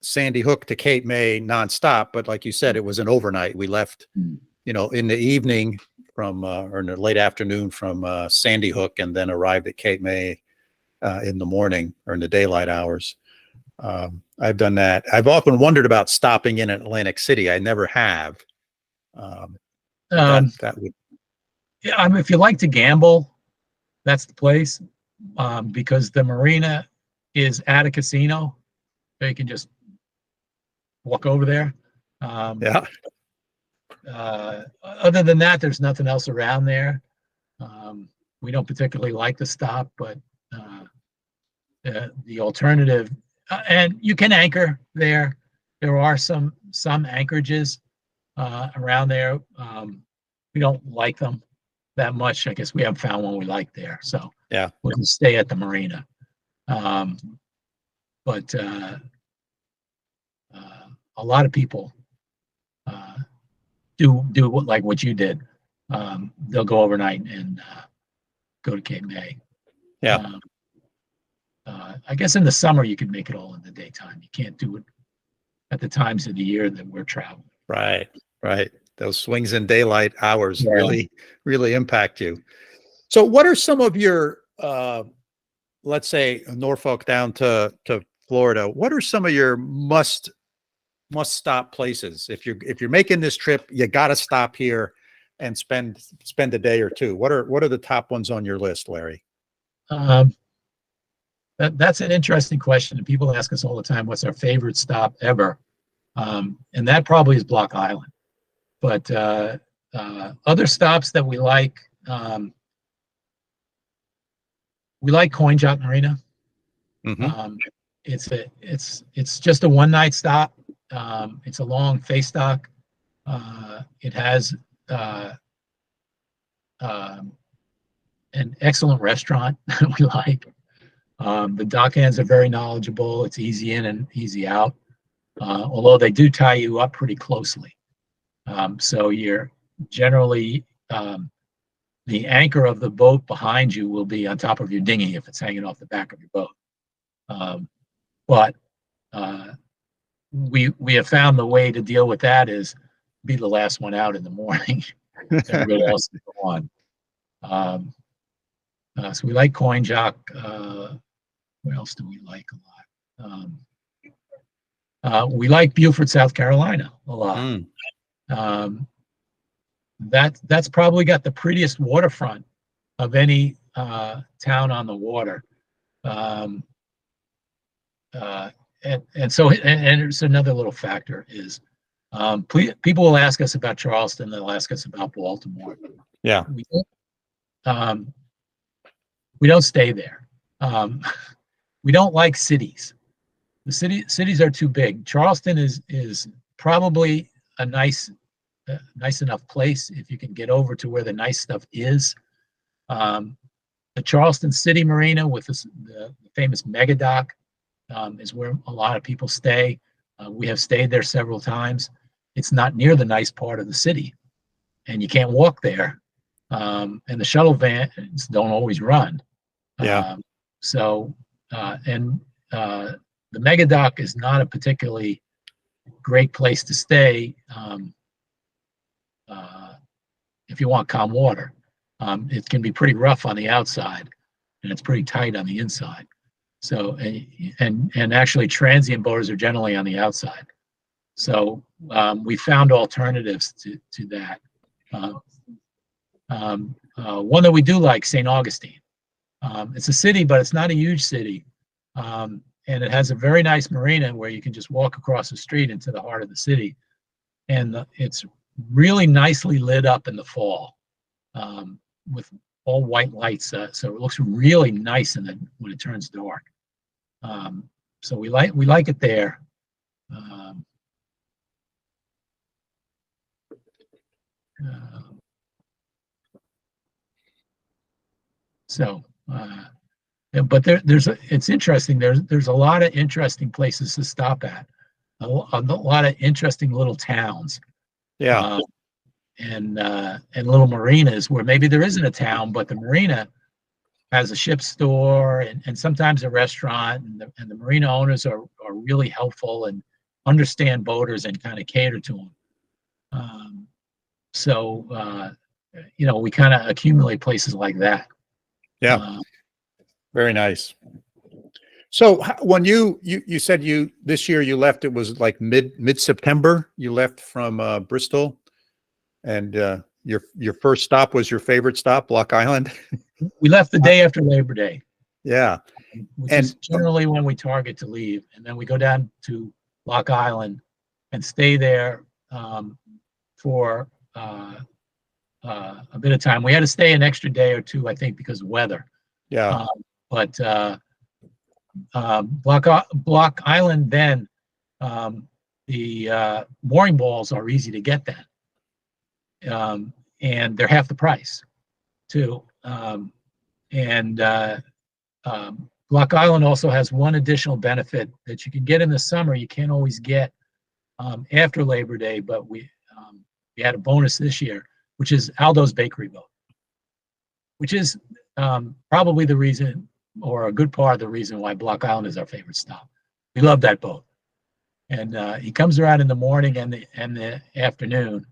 Sandy Hook to Cape May nonstop, but like you said, it was an overnight. We left, in the evening or in the late afternoon from Sandy Hook, and then arrived at Cape May in the morning or in the daylight hours. I've done that. I've often wondered about stopping in Atlantic City. I never have. That would. Yeah, if you like to gamble, that's the place, because the marina is at a casino, so you can just walk over there. Other than that, there's nothing else around there. We don't particularly like to stop, but the alternative, and you can anchor there. There are some anchorages around there. We don't like them that much. I guess we haven't found one we like there, so we'll just stay at the marina. But a lot of people do like what you did. They'll go overnight and go to Cape May. I guess in the summer you can make it all in the daytime. You can't do it at the times of the year that we're traveling. Right. Those swings in daylight hours really impact you. So what are some of your, let's say Norfolk down to Florida, what are some of your must stop places? If you're making this trip, you got to stop here and spend a day or two. What are the top ones on your list, Larry? That's an interesting question. And people ask us all the time, what's our favorite stop ever? And that probably is Block Island. But other stops that we like Coin Jock Marina. It's just a one-night stop. It's a long face dock. It has an excellent restaurant we like. The dock hands are very knowledgeable. It's easy in and easy out, although they do tie you up pretty closely. So you're generally the anchor of the boat behind you will be on top of your dinghy if it's hanging off the back of your boat. But we have found the way to deal with that is be the last one out in the morning. Everybody else is on. So we like Coin Jock. What else do we like a lot? We like Beaufort, South Carolina a lot. That's probably got the prettiest waterfront of any town on the water. And so it's another little factor is people will ask us about Charleston, they'll ask us about Baltimore. Yeah. We don't stay there. We don't like cities. The cities are too big. Charleston is probably a nice enough place if you can get over to where the nice stuff is. The Charleston City Marina with the famous mega dock is where a lot of people stay. We have stayed there several times. It's not near the nice part of the city, and you can't walk there. And the shuttle vans don't always run. Yeah. The mega dock is not a particularly great place to stay if you want calm water. It can be pretty rough on the outside, and it's pretty tight on the inside. So, and actually transient boaters are generally on the outside. So we found alternatives to that. One that we do like, St. Augustine. It's a city, but it's not a huge city. And it has a very nice marina where you can just walk across the street into the heart of the city. And it's really nicely lit up in the fall with all white lights. So it looks really nice when it turns dark. So we like it there. But it's interesting. There's a lot of interesting places to stop at, a lot of interesting little towns. Yeah. And little marinas where maybe there isn't a town, but the marina has a ship store and sometimes a restaurant, and the marina owners are really helpful and understand boaters and kind of cater to them. We kind of accumulate places like that. Yeah. Very nice. So when you said this year you left, it was like mid-September, you left from Bristol, and your first stop was your favorite stop, Block Island. We left the day after Labor Day. Yeah. Which is generally when we target to leave. And then we go down to Block Island and stay there for a bit of time. We had to stay an extra day or two, I think, because of weather. Yeah. But Block Island, then the mooring balls are easy to get then. And they're half the price too. Block Island also has one additional benefit that you can get in the summer. You can't always get after Labor Day, but we had a bonus this year, which is Aldo's Bakery Boat, which is probably the reason, or a good part of the reason, why Block Island is our favorite stop. We love that boat, and he comes around in the morning and the afternoon,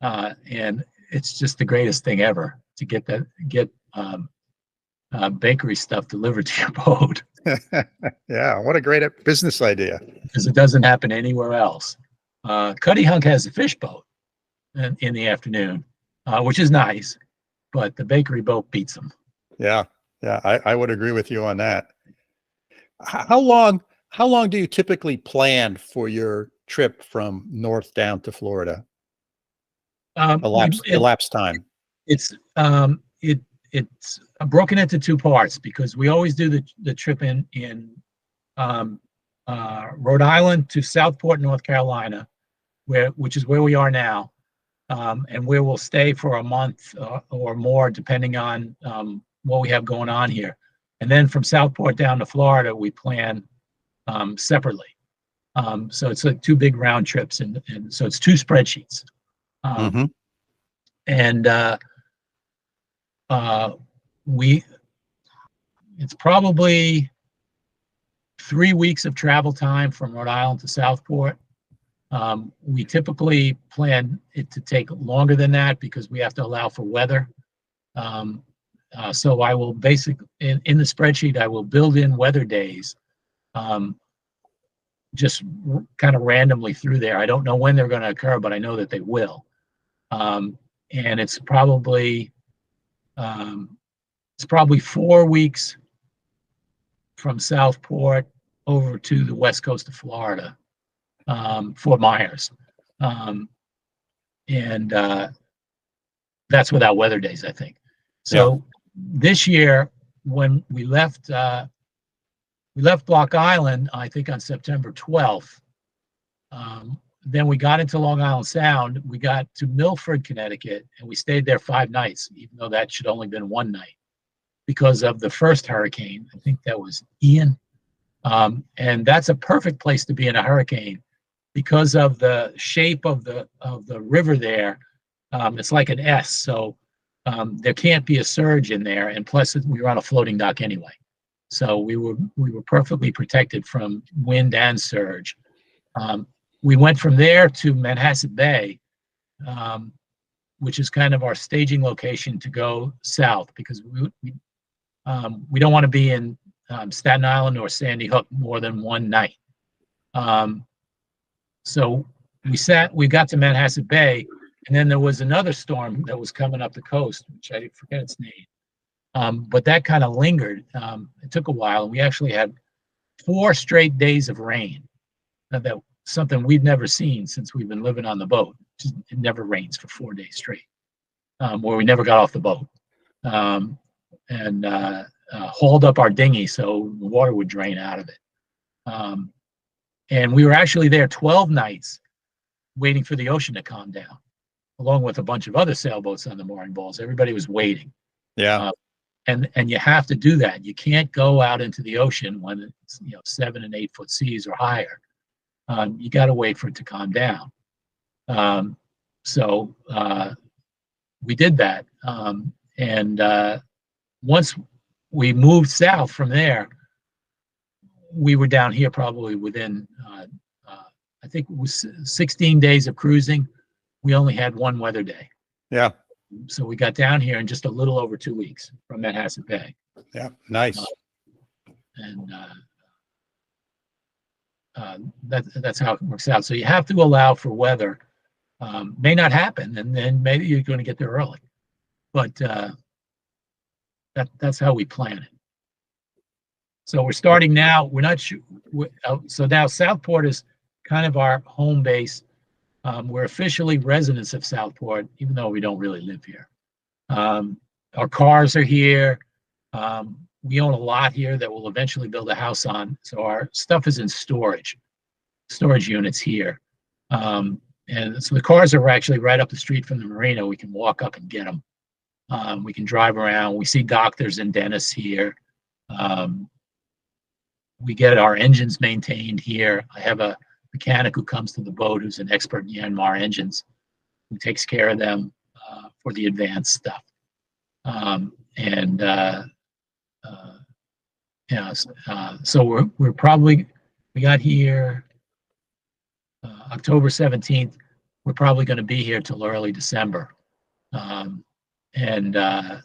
and it's just the greatest thing ever to get bakery stuff delivered to your boat. Yeah, what a great business idea. Because it doesn't happen anywhere else. Cuddy Hunk has a fish boat in the afternoon, which is nice, but the bakery boat beats them. Yeah, I would agree with you on that. How long do you typically plan for your trip from north down to Florida? Elapsed time. It's broken into two parts because we always do the trip in Rhode Island to Southport, North Carolina, which is where we are now, and where we'll stay for a month or more, depending on what we have going on here. And then from Southport down to Florida, we plan separately. So it's like two big round trips, and so it's two spreadsheets. And it's probably 3 weeks of travel time from Rhode Island to Southport. We typically plan it to take longer than that because we have to allow for weather. So I will basically, in the spreadsheet, I will build in weather days, just kind of randomly through there. I don't know when they're going to occur, but I know that they will. And it's probably 4 weeks from Southport over to the west coast of Florida, Fort Myers. And that's without weather days, I think. So this year, when we left Block Island, I think on September 12th. Then we got into Long Island Sound. We got to Milford, Connecticut, and we stayed there 5 nights, even though that should only been 1 night because of the first hurricane. I think that was Ian. And that's a perfect place to be in a hurricane because of the shape of the river there. It's like an S, so there can't be a surge in there. And plus, we were on a floating dock anyway, so we were perfectly protected from wind and surge. We went from there to Manhasset Bay, which is kind of our staging location to go south because we don't want to be in Staten Island or Sandy Hook more than 1 night. So we got to Manhasset Bay, and then there was another storm that was coming up the coast, which I forget its name. But that kind of lingered. It took a while, and we actually had 4 straight days of rain. That something we've never seen since we've been living on the boat. It never rains for 4 days straight, where we never got off the boat. And hauled up our dinghy so the water would drain out of it. And we were actually there 12 nights waiting for the ocean to calm down, along with a bunch of other sailboats on the mooring balls. Everybody was waiting. Yeah. And you have to do that. You can't go out into the ocean when it's 7 and 8 foot seas or higher. You got to wait for it to calm down. So we did that. And once we moved south from there, we were down here probably within, I think it was 16 days of cruising. We only had 1 weather day. Yeah. So we got down here in just a little over 2 weeks from Manhasset Bay. Yeah. Nice. And that's how it works out. So you have to allow for weather. May not happen, and then maybe you're going to get there early. But that's how we plan it. So we're starting now. We're not sure. So now Southport is kind of our home base. We're officially residents of Southport, even though we don't really live here. Our cars are here. We own a lot here that we'll eventually build a house on. So our stuff is in storage units here. And so the cars are actually right up the street from the marina. We can walk up and get them. We can drive around. We see doctors and dentists here. We get our engines maintained here. I have a mechanic who comes to the boat who's an expert in Yanmar engines, who takes care of them for the advanced stuff. So we're probably, we got here October 17th. We're probably going to be here till early December. And then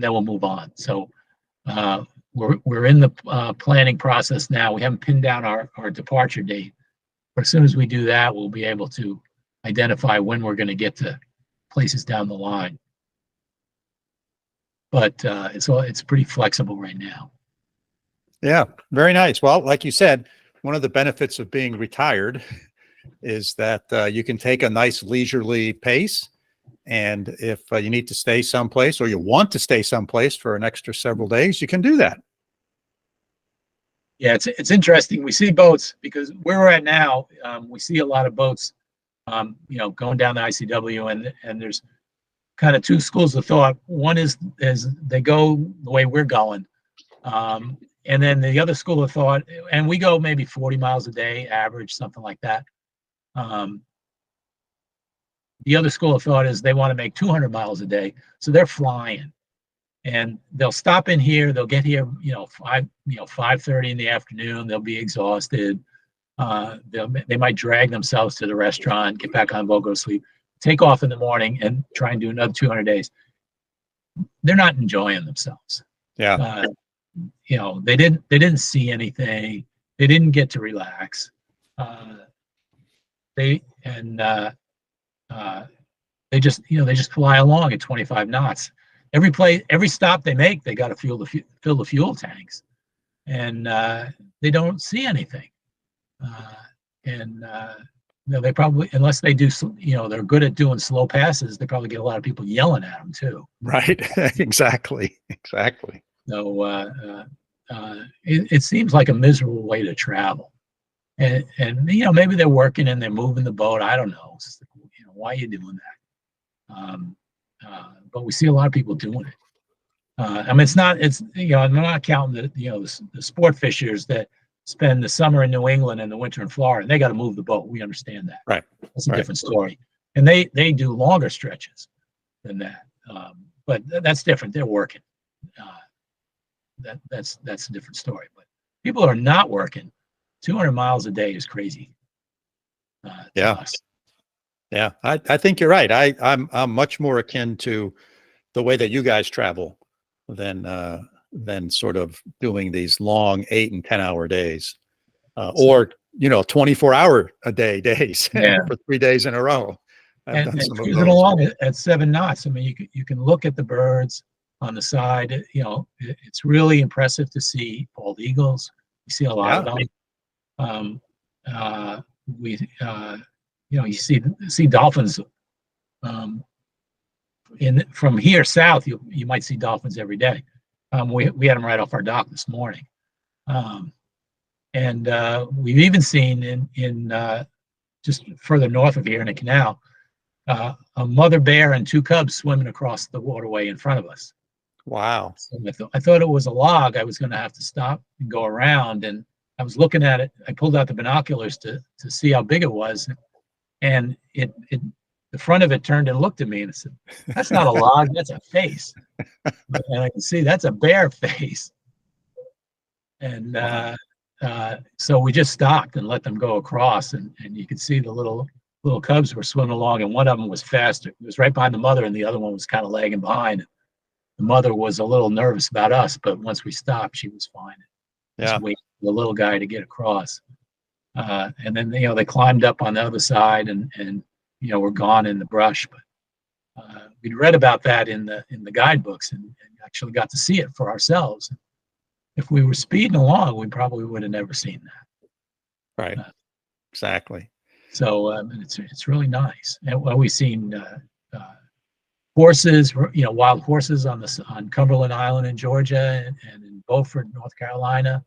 we'll move on. So we're in the planning process now. We haven't pinned down our departure date, but as soon as we do that, we'll be able to identify when we're going to get to places down the line. But it's pretty flexible right now. Yeah, very nice. Well, like you said, one of the benefits of being retired is that you can take a nice leisurely pace. And if you need to stay someplace or you want to stay someplace for an extra several days, you can do that. Yeah, it's interesting. We see boats because where we're at now, we see a lot of boats, going down the ICW, and there's kind of 2 schools of thought. One is they go the way we're going. And then the other school of thought, and we go maybe 40 miles a day, average, something like that. the other school of thought is they want to make 200 miles a day, so they're flying, and they'll stop in here. They'll get here, 5:30 in the afternoon. They'll be exhausted. They might drag themselves to the restaurant, get back on boat, go to sleep, take off in the morning, and try and do another 200 days. They're not enjoying themselves. Yeah. They didn't see anything. They didn't get to relax. They just fly along at 25 knots. Every stop they make, they got to fill the fuel tanks, and they don't see anything. They probably, unless they do, they're good at doing slow passes, they probably get a lot of people yelling at them too. Right. Exactly. So it seems like a miserable way to travel, and maybe they're working and they're moving the boat. I don't know. It's just, why are you doing that? But we see a lot of people doing it. I'm not counting the sport fishers that spend the summer in New England and the winter in Florida. They got to move the boat. We understand that. Right. That's a different story. And they do longer stretches than that. But that's different. They're working. That's a different story. But people are not working. 200 miles a day is crazy. To us. Yeah. I think you're right. I'm much more akin to the way that you guys travel than sort of doing these long 8 and 10 hour days, or 24-hour a day days for 3 days in a row. And cruising along at 7 knots. I mean, you can look at the birds on the side. It's really impressive to see bald eagles. You see a lot of them. You see dolphins. From here south, you might see dolphins every day. We had them right off our dock this morning, and we've even seen in just further north of here in the canal, a mother bear and 2 cubs swimming across the waterway in front of us. Wow! So I thought it was a log. I was going to have to stop and go around, and I was looking at it. I pulled out the binoculars to see how big it was, and the front of it turned and looked at me and said, "That's not a log. That's a face." And I can see that's a bear face. And so we just stopped and let them go across, and you could see the little cubs were swimming along, and one of them was faster. It was right behind the mother, and the other one was kind of lagging behind. The mother was a little nervous about us, but once we stopped, she was fine. Just waiting for the little guy to get across. And then they climbed up on the other side, and were gone in the brush. But we'd read about that in the guidebooks, and actually got to see it for ourselves. If we were speeding along, we probably would have never seen that. Right. Exactly. So it's really nice. And we've seen horses, wild horses on Cumberland Island in Georgia, and in Beaufort, North Carolina.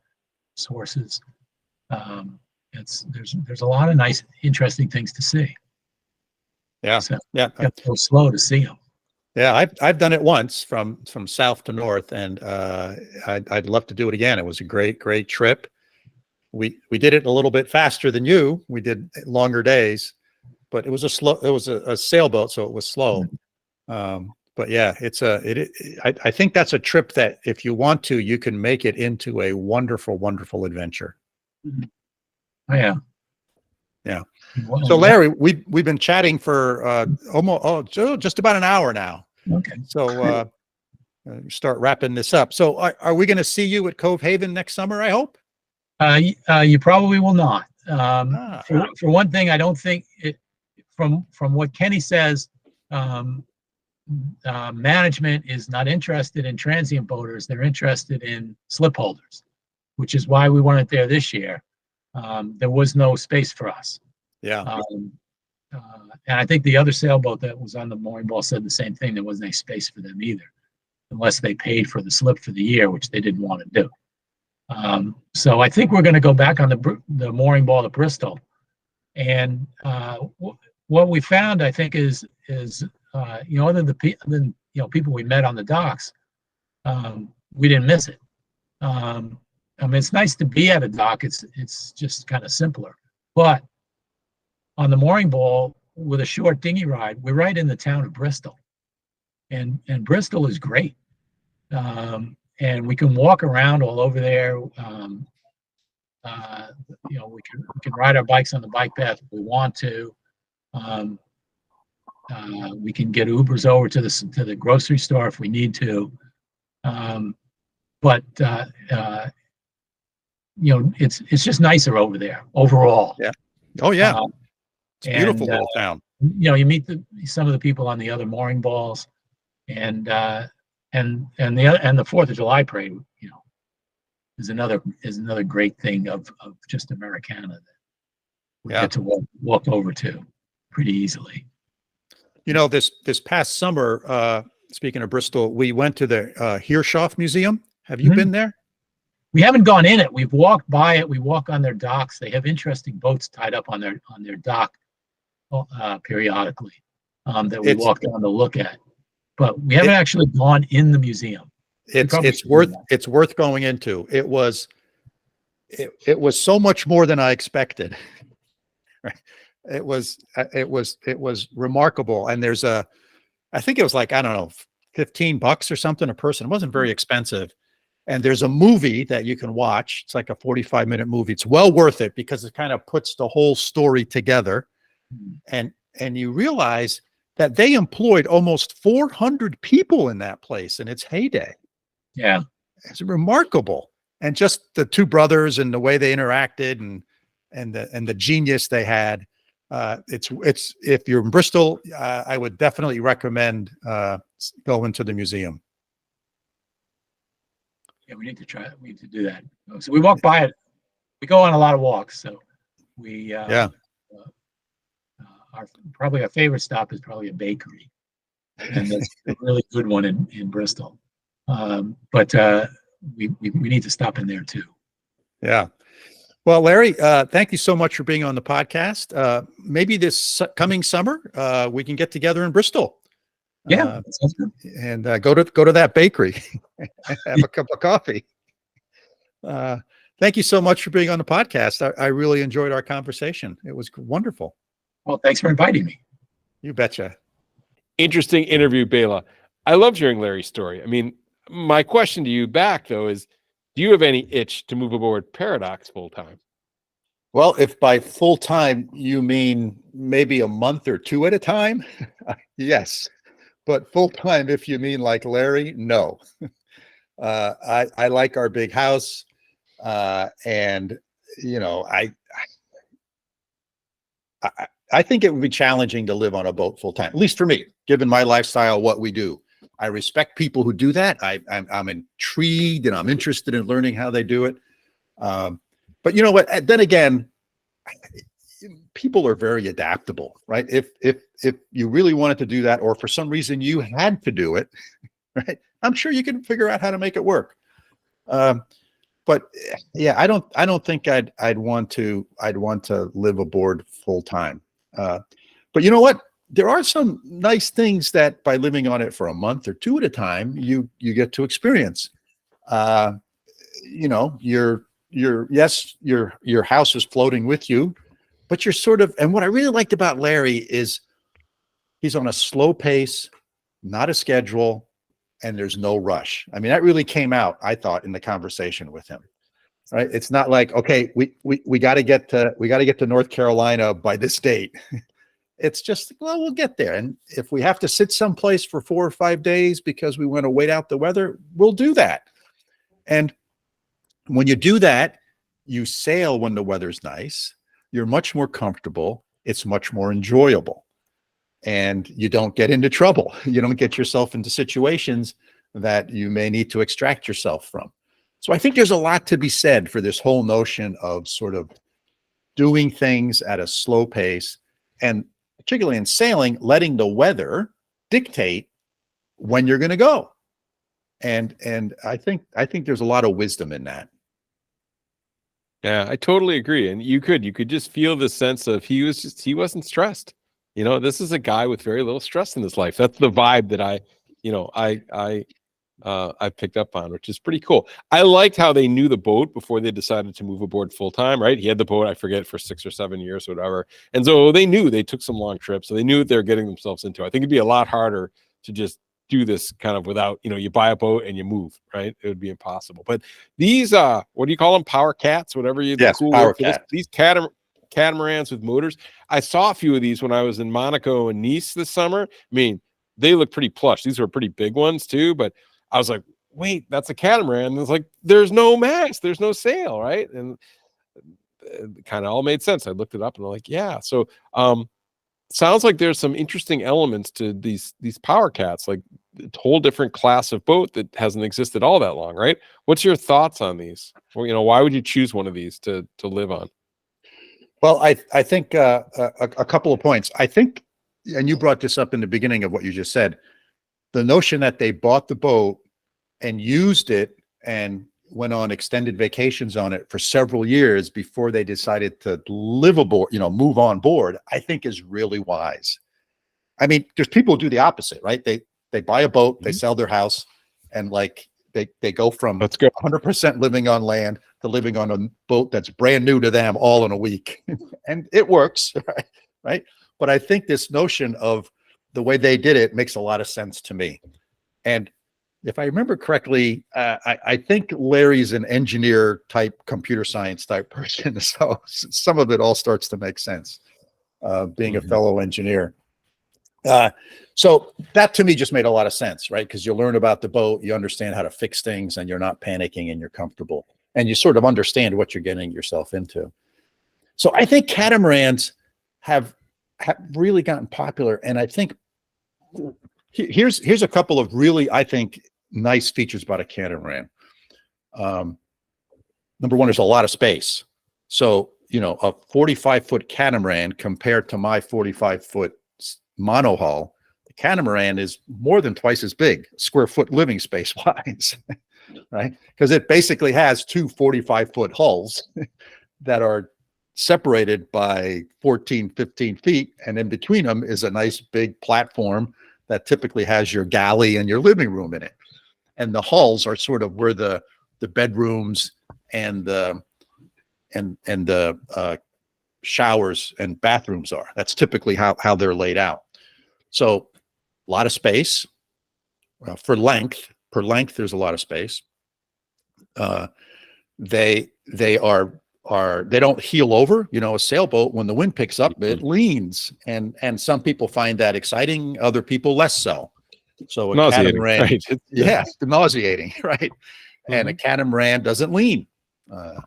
Horses. There's a lot of nice, interesting things to see. Yeah. So yeah. It's so slow to see them. Yeah, I've done it once from south to north, and I'd love to do it again. It was a great trip. We did it a little bit faster than you. We did longer days, but it was a sailboat, so it was slow. But yeah, I think that's a trip that if you want to, you can make it into a wonderful, wonderful adventure. Oh, yeah. Yeah. So Larry, we've been chatting for just about an hour now. Okay. So start wrapping this up. So are we going to see you at Cove Haven next summer, I hope? You probably will not. For one thing, I don't think from what Kenny says, management is not interested in transient boaters. They're interested in slip holders, which is why we weren't there this year. There was no space for us. Yeah. And I think the other sailboat that was on the mooring ball said the same thing. There wasn't any space for them either, unless they paid for the slip for the year, which they didn't want to do. So I think we're going to go back on the mooring ball to Bristol. And what we found, I think, is other than people we met on the docks, we didn't miss it. I mean, it's nice to be at a dock. It's just kind of simpler. But on the mooring ball, with a short dinghy ride. We're right in the town of Bristol, and Bristol is great. And we can walk around all over there. We can ride our bikes on the bike path if we want to. We can get Ubers over to the grocery store if we need to. But it's just nicer over there overall. Yeah. Oh yeah. It's a And, beautiful little town. You meet some of the people on the other mooring balls, and the 4th of July parade, is another great thing of just Americana that we get to walk over to pretty easily. This past summer, speaking of Bristol, we went to the Shafe Museum. Have you been there? We haven't gone in it. We've walked by it. We walk on their docks. They have interesting boats tied up on their dock periodically that we walk down to look at. But we haven't actually gone in the museum. It's worth going into. It was so much more than I expected. Right? It was remarkable. And there's I think it was like, I don't know, $15 or something a person. It wasn't very expensive. And there's a movie that you can watch. It's like a 45-minute movie. It's well worth it because it kind of puts the whole story together. And you realize that they employed almost 400 people in that place in its heyday. Yeah. It's remarkable. And just the two brothers and the way they interacted and the genius they had. It's if you're in Bristol, I would definitely recommend going to the museum. Yeah, we need to try it. We need to do that. So we walk by it. We go on a lot of walks. So we probably our favorite stop is probably a bakery, and that's a really good one in Bristol. But we need to stop in there too. Yeah. Well, Larry, thank you so much for being on the podcast. Maybe this coming summer, we can get together in Bristol. Yeah, sounds good. And go to that bakery, have a cup of coffee. Thank you so much for being on the podcast. I really enjoyed our conversation. It was wonderful. Well, thanks for inviting me. You betcha. Interesting interview, Bela. I loved hearing Larry's story. I mean, my question to you back though is, do you have any itch to move aboard Paradox full time? Well, if by full time you mean maybe a month or two at a time, yes. But full time, if you mean like Larry, no. I like our big house, and I think it would be challenging to live on a boat full time, at least for me, given my lifestyle, what we do. I respect people who do that. I'm intrigued and I'm interested in learning how they do it. But you know what? Then again, people are very adaptable, right? If you really wanted to do that, or for some reason you had to do it, right? I'm sure you can figure out how to make it work. But yeah, I don't think I'd want to live aboard full time. But you know what? There are some nice things that by living on it for a month or two at a time, you get to experience. Your house is floating with you, but you're sort of, and what I really liked about Larry is he's on a slow pace, not a schedule, and there's no rush. I mean, that really came out, I thought, in the conversation with him. Right? It's not like, okay, we got to get to North Carolina by this date. It's just, well, we'll get there. And if we have to sit someplace for 4 or 5 days because we want to wait out the weather, we'll do that. And when you do that, you sail when the weather's nice. You're much more comfortable. It's much more enjoyable. And you don't get into trouble. You don't get yourself into situations that you may need to extract yourself from. So I think there's a lot to be said for this whole notion of sort of doing things at a slow pace, and particularly in sailing, letting the weather dictate when you're going to go. And I think there's a lot of wisdom in that. Yeah, I totally agree. And you could just feel the sense of he wasn't stressed. This is a guy with very little stress in his life. That's the vibe that I I picked up on, which is pretty cool. I liked how they knew the boat before they decided to move aboard full time, right? He had the boat, I forget, for 6 or 7 years or whatever. And so they knew they took some long trips. So they knew what they were getting themselves into. I think it'd be a lot harder to just do this kind of without, you buy a boat and you move, right? It would be impossible. But these, what do you call them? Power cats, whatever you, Yes, cool power word for this. cat. These catamarans with motors. I saw a few of these when I was in Monaco and Nice this summer. I mean, they look pretty plush. These were pretty big ones too, but I was like, wait, that's a catamaran. And it's like, there's no mast, there's no sail, right? And it kind of all made sense. I looked it up and I'm like, yeah. So sounds like there's some interesting elements to these power cats, like a whole different class of boat that hasn't existed all that long, right? What's your thoughts on these? Well, why would you choose one of these to live on? Well, I think a couple of points. I think, and you brought this up in the beginning of what you just said, the notion that they bought the boat and used it and went on extended vacations on it for several years before they decided to live aboard, move on board, I think is really wise. I mean, there's people who do the opposite, right? They buy a boat, they sell their house, and like they go from 100% living on land to living on a boat that's brand new to them all in a week. And it works, right? But I think this notion of the way they did it makes a lot of sense to me. And if I remember correctly, I think Larry's an engineer type, computer science type person. So some of it all starts to make sense, being a fellow engineer. So that to me just made a lot of sense, right? Because you learn about the boat, you understand how to fix things, and you're not panicking and you're comfortable. And you sort of understand what you're getting yourself into. So I think catamarans have really gotten popular. And I think here's a couple of really, I think, nice features about a catamaran. Number one, there's a lot of space. So, a 45-foot catamaran compared to my 45-foot monohull, the catamaran is more than twice as big, square foot living space wise, right? Because it basically has two 45-foot hulls that are separated by 14, 15 feet. And in between them is a nice big platform that typically has your galley and your living room in it. And the hulls are sort of where the bedrooms and the showers and bathrooms are. That's typically how they're laid out. So a lot of space for length. Per length, there's a lot of space. They don't heel over. A sailboat, when the wind picks up, it leans, and some people find that exciting. Other people less so. So a catamaran, right? Yeah, nauseating, right? And a catamaran doesn't lean. And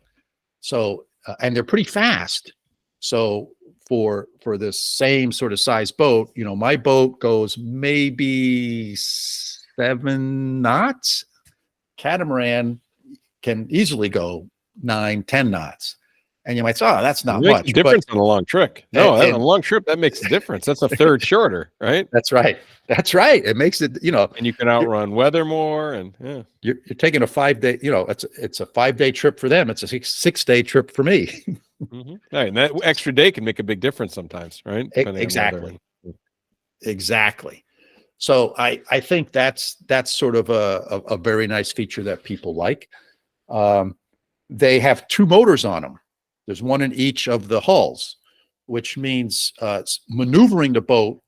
they're pretty fast. So for the same sort of size boat, my boat goes maybe 7 knots. Catamaran can easily go 9, 10 knots. And you might say, oh, that's not much. Difference on a long trip. No, on a long trip, that makes a difference. That's a third shorter, right? That's right. That's right. It makes it, and you can outrun weather more. And you're taking a 5-day, it's a 5-day trip for them. It's a 6-day trip for me. Right. And that extra day can make a big difference sometimes, right? Exactly. Exactly. So I think that's sort of a very nice feature that people like. They have 2 motors on them. There's one in each of the hulls, which means maneuvering the boat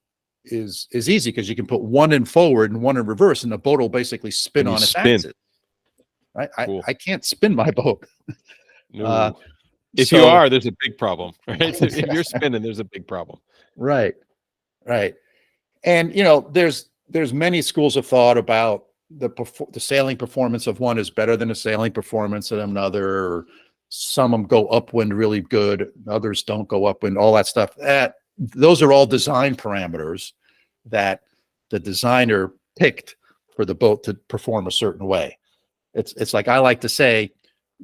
is easy because you can put one in forward and one in reverse, and the boat will basically spin on its axis. Right? Cool. I can't spin my boat. No. If you are, there's a big problem. Right? If you're spinning, there's a big problem. Right. Right. And there's many schools of thought about the sailing performance of one is better than the sailing performance of another. Or some of them go upwind really good, others don't go upwind, all that stuff. Those are all design parameters that the designer picked for the boat to perform a certain way. It's like I like to say,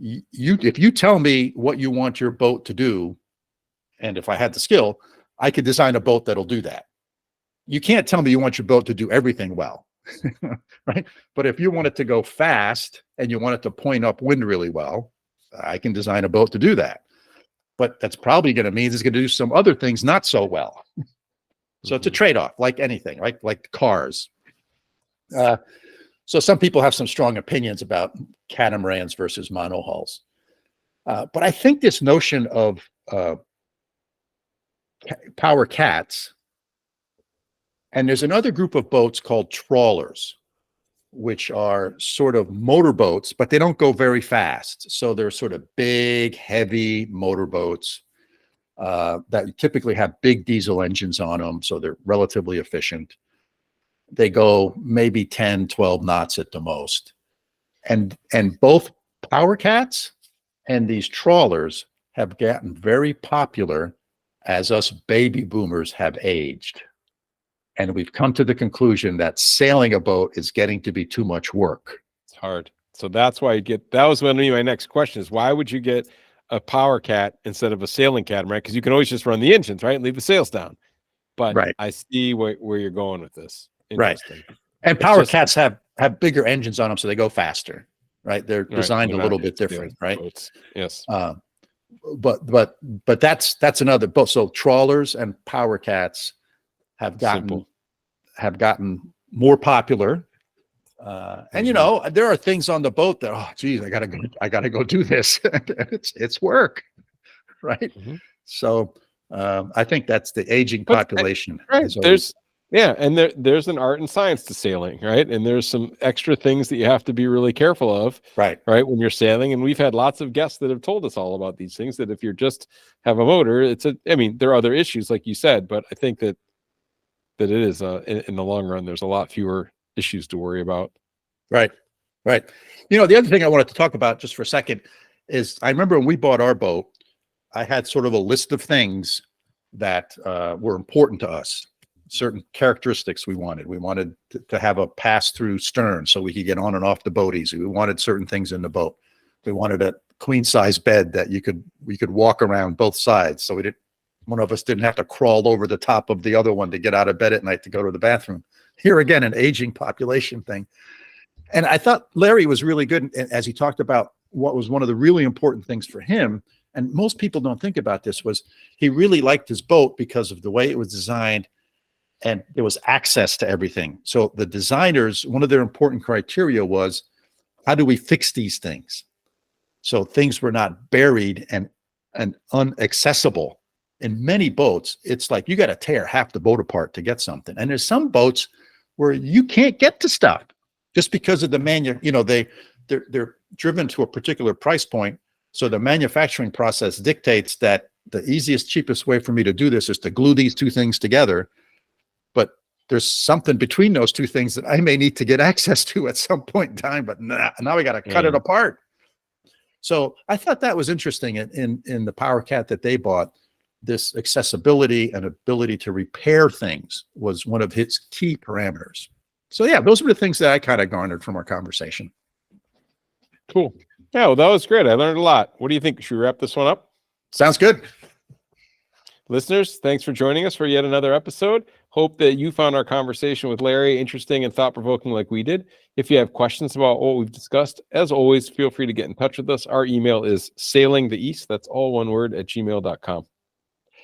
if you tell me what you want your boat to do, and if I had the skill, I could design a boat that'll do that. You can't tell me you want your boat to do everything well, right? But if you want it to go fast and you want it to point upwind really well, I can design a boat to do that. But that's probably going to mean it's going to do some other things not so well. So it's a trade-off, like anything, right? Like cars. So some people have some strong opinions about catamarans versus monohulls. But I think this notion of power cats, and there's another group of boats called trawlers, which are sort of motorboats, but they don't go very fast. So they're sort of big, heavy motorboats that typically have big diesel engines on them. So they're relatively efficient. They go maybe 10, 12 knots at the most. And both power cats and these trawlers have gotten very popular as us baby boomers have aged. And we've come to the conclusion that sailing a boat is getting to be too much work. It's hard. So that's why that was going to be my next question is why would you get a power cat instead of a sailing catamaran? Because you can always just run the engines, right? And leave the sails down. But right. I see where you're going with this. Right. And power cats have bigger engines on them, so they go faster, right? They're designed a little bit different, right? Boats. Yes. But that's another boat. So trawlers and power cats have gotten more popular. And you know, there are things on the boat that, oh geez, I gotta go do this. it's work, right? Mm-hmm. So I think that's the aging population. Right. There's an art and science to sailing, right? And there's some extra things that you have to be really careful of, right, when you're sailing. And we've had lots of guests that have told us all about these things, that if you're just have a motor, there are other issues, like you said, but I think that it is in the long run, there's a lot fewer issues to worry about. Right. You know, the other thing I wanted to talk about just for a second is I remember when we bought our boat, I had sort of a list of things that were important to us. Certain characteristics we wanted. We wanted to have a pass-through stern so we could get on and off the boat easy. We wanted certain things in the boat. We wanted a queen-size bed that we could walk around both sides, so one of us didn't have to crawl over the top of the other one to get out of bed at night to go to the bathroom. Here again, an aging population thing. And I thought Larry was really good as he talked about what was one of the really important things for him. And most people don't think about this, was he really liked his boat because of the way it was designed. And there was access to everything. So the designers, one of their important criteria was, how do we fix these things? So things were not buried and inaccessible. In many boats, it's like you got to tear half the boat apart to get something. And there's some boats where you can't get to stuff just because of they're driven to a particular price point. So the manufacturing process dictates that the easiest, cheapest way for me to do this is to glue these two things together. But there's something between those two things that I may need to get access to at some point in time, but now we got to cut it apart. So I thought that was interesting in the Power Cat that they bought. This accessibility and ability to repair things was one of his key parameters. So yeah, those were the things that I kind of garnered from our conversation. Cool. Yeah, well, that was great. I learned a lot. What do you think? Should we wrap this one up? Sounds good. Listeners, thanks for joining us for yet another episode. Hope that you found our conversation with Larry interesting and thought-provoking like we did. If you have questions about what we've discussed, as always, feel free to get in touch with us. Our email is sailingtheeast, that's all one word, @gmail.com.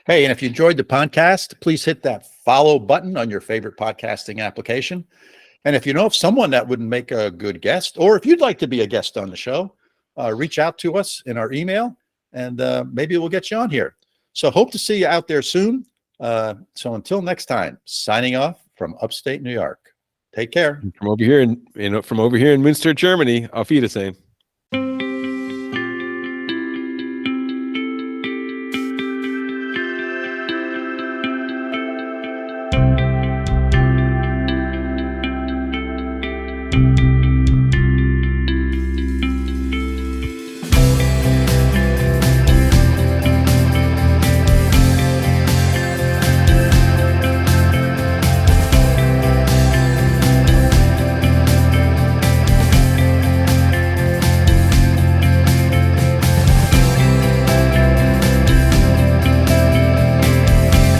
Hey, and if you enjoyed the podcast, please hit that follow button on your favorite podcasting application. And if you know of someone that would make a good guest, or if you'd like to be a guest on the show, reach out to us in our email, and maybe we'll get you on here. So hope to see you out there soon. So until next time, signing off from upstate New York. Take care. From over here in Münster, Germany, auf Wiedersehen.